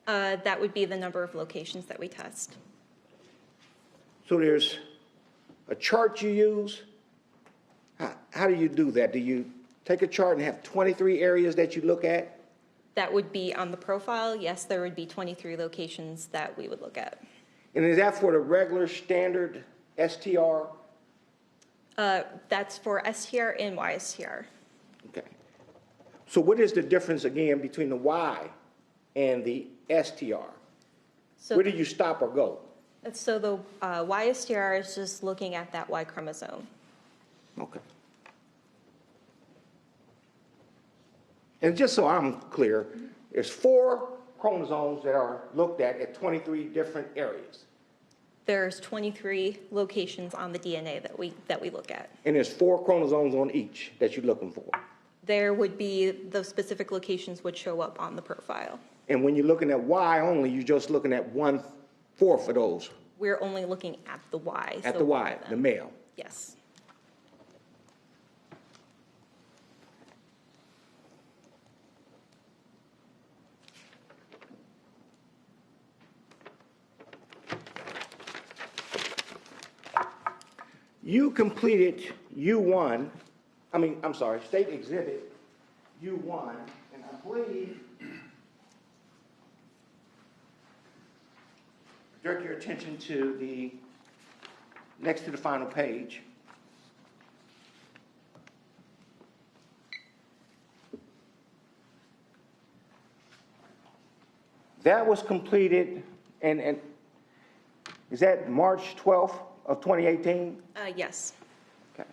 That would be the number of locations that we test. So there's a chart you use. How do you do that? Do you take a chart and have 23 areas that you look at? That would be on the profile. Yes, there would be 23 locations that we would look at. And is that for the regular standard STR? That's for STR and YSTR. Okay. So what is the difference again between the Y and the STR? So, Where do you stop or go? so the YSTR is just looking at that Y chromosome. Okay. And just so I'm clear, there's 4 chromosomes that are looked at 23 different areas. There's 23 locations on the DNA that we look at. And there's 4 chromosomes on each that you're looking for. There would be, those specific locations would show up on the profile. And when you're looking at Y only, you're just looking at 1/4 of those. We're only looking at the Y. At so the one Y, of the them. male. Yes. You completed U1, state exhibit U1, and I believe, direct your attention to the, next to the final page. That was completed, and is that March 12th of 2018? Yes. Okay.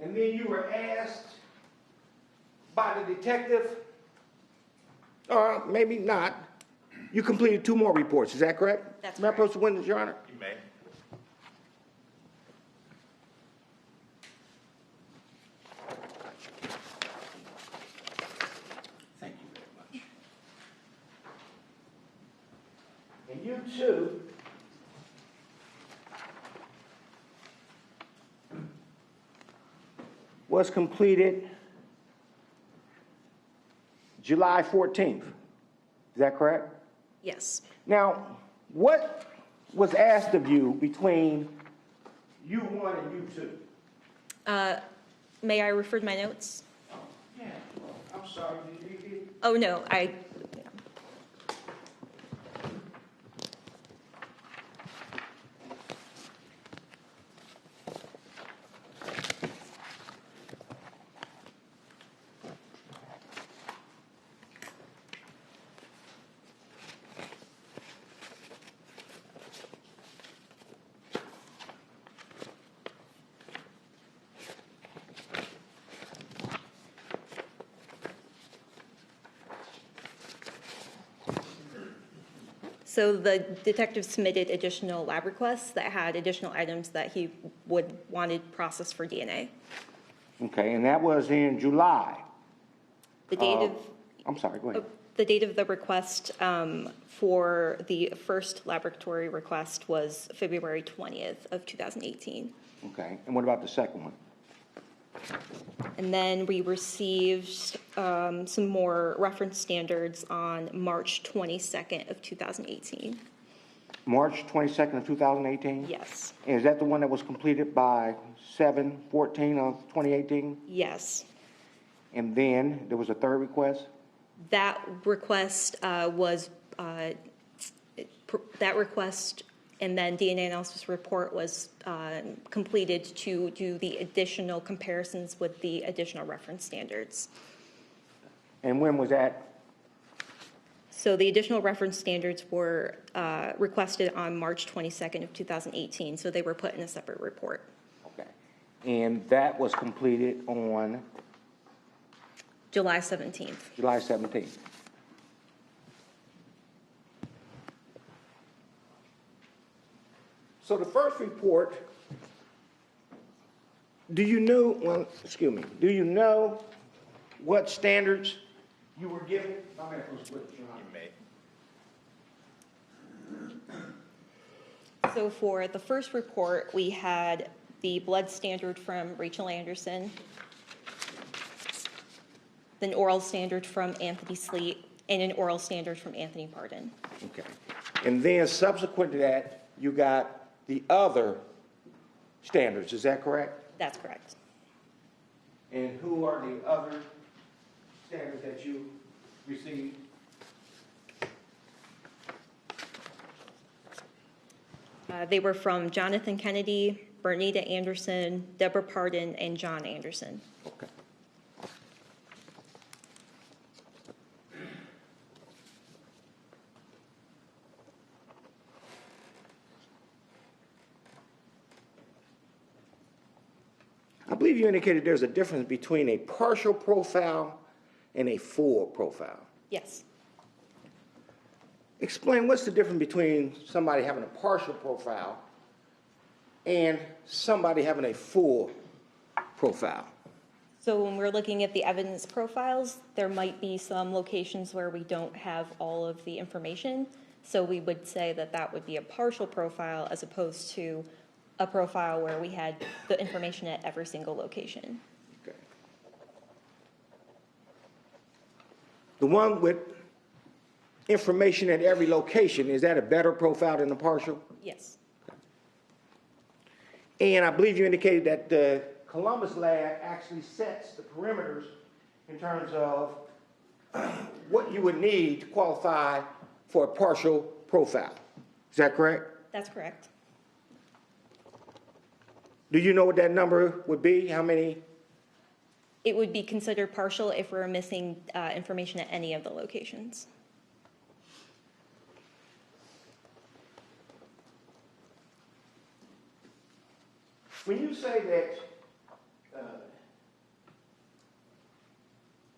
And then you were asked by the detective, or maybe not, you completed 2 more reports, is that correct? That's May I correct. approach the witness, Your Honor? You may. Thank you very much. And you too was completed July 14th. Is that correct? Yes. Now, what was asked of you between U1 and U2? May I refer to my notes? Yeah, I'm sorry, did you read it? Oh, no, So the detective submitted additional lab requests that had additional items that he wanted processed for DNA. Okay, and that was in July. The date of I'm sorry, go ahead. the date of the request for the first laboratory request was February 20th of 2018. Okay, and what about the second one? And then we received some more reference standards on March 22nd of 2018. March 22nd of 2018? Yes. And is that the one that was completed by 7/14 of 2018? Yes. And then there was a third request? That request and then DNA analysis report was completed to do the additional comparisons with the additional reference standards. And when was that? So the additional reference standards were requested on March 22nd of 2018, so they were put in a separate report. Okay. And that was completed on July 17th. July 17th. So the first report, do you know what standards you were given? You may. So for the first report, we had the blood standard from Rachael Anderson, an oral standard from Anthony Slew, and an oral standard from Anthony Pardon. Okay. And then subsequent to that, you got the other standards, is that correct? That's correct. And who are the other standards that you received? They were from Jonathan Kennedy, Bernita Anderson, Deborah Pardon, and John Anderson. Okay. I believe you indicated there's a difference between a partial profile and a full profile. Yes. Explain what's the difference between somebody having a partial profile and somebody having a full profile. So when we're looking at the evidence profiles, there might be some locations where we don't have all of the information. So we would say that that would be a partial profile as opposed to a profile where we had the information at every single location. Okay. The one with information at every location, is that a better profile than the partial? Yes. And I believe you indicated that the Columbus lab actually sets the perimeters in terms of what you would need to qualify for a partial profile. Is that correct? That's correct. Do you know what that number would be? How many? It would be considered partial if we're missing information at any of the locations. When you say that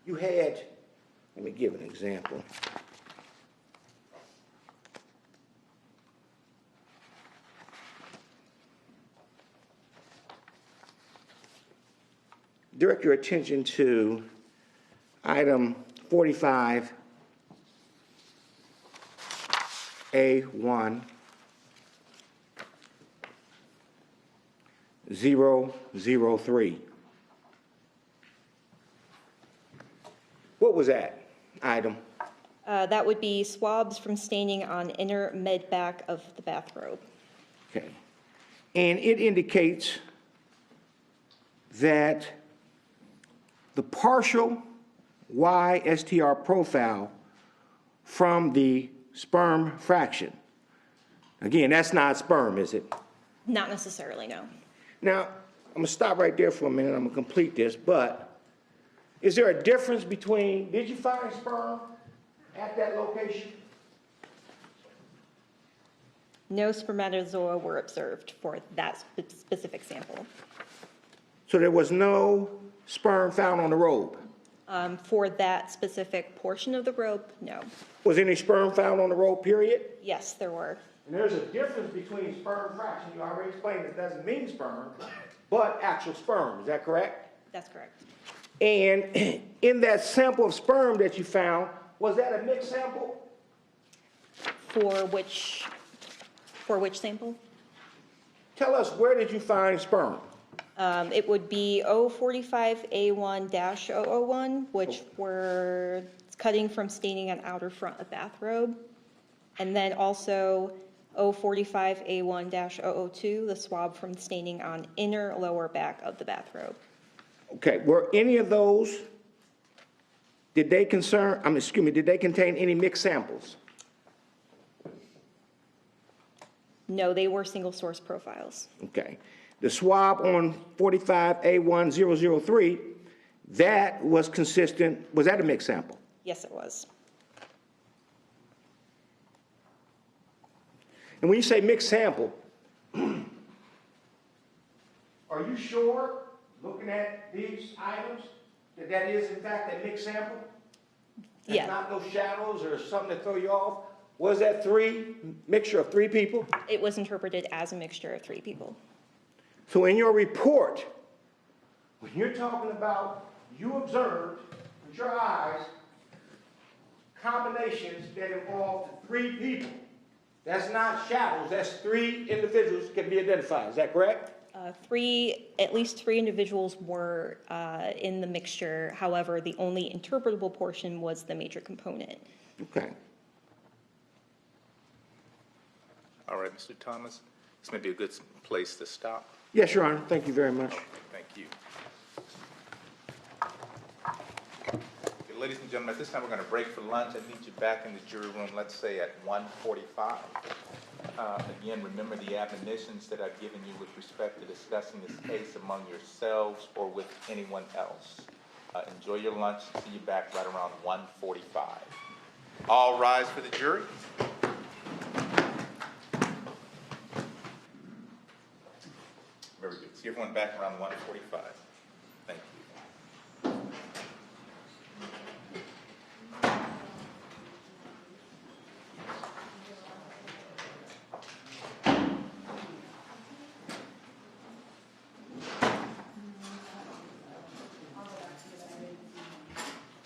you had, let me give an example. Direct your attention to item 45A1 003. What was that item? That would be swabs from staining on inner med back of the bathrobe. Okay. And it indicates that the partial YSTR profile from the sperm fraction. Again, that's not sperm, is it? Not necessarily, no. Now, I'm going to stop right there for a minute. I'm going to complete this, but is there a difference between, did you find sperm at that location? No spermatozoa were observed for that specific sample. So there was no sperm found on the robe? For that specific portion of the robe, no. Was any sperm found on the robe, period? Yes, there were. And there's a difference between sperm fraction, you already explained it doesn't mean sperm, but actual sperm, is that correct? That's correct. And in that sample of sperm that you found, was that a mixed sample? For which sample? Tell us, where did you find sperm? It would be 045A1-001, which were cutting from staining on outer front of bathrobe. And then also 045A1-002, the swab from staining on inner lower back of the bathrobe. Okay, were any of those, did they contain any mixed samples? No, they were single source profiles. Okay. The swab on 45A1003, that was consistent, was that a mixed sample? Yes, it was. And when you say mixed sample, are you sure, looking at these items, that that is in fact a mixed sample? There's Yeah. not no shadows or something to throw you off? Was that mixture of three people? It was interpreted as a mixture of three people. So in your report, when you're talking about you observed with your eyes combinations that involved three people, that's not shadows, that's three individuals can be identified, is that correct? At least three individuals were in the mixture. However, the only interpretable portion was the major component. Okay. All right, Mr. Thomas, this may be a good place to stop. Yes, Your Honor, thank you very much. Thank you. Okay, ladies and gentlemen, at this time we're going to break for lunch. I need you back in the jury room, let's say at 1:45. Again, remember the admonitions that I've given you with respect to discussing this case among yourselves or with anyone else. Enjoy your lunch. See you back right around 1:45. All rise for the jury. Very good. See everyone back around 1:45.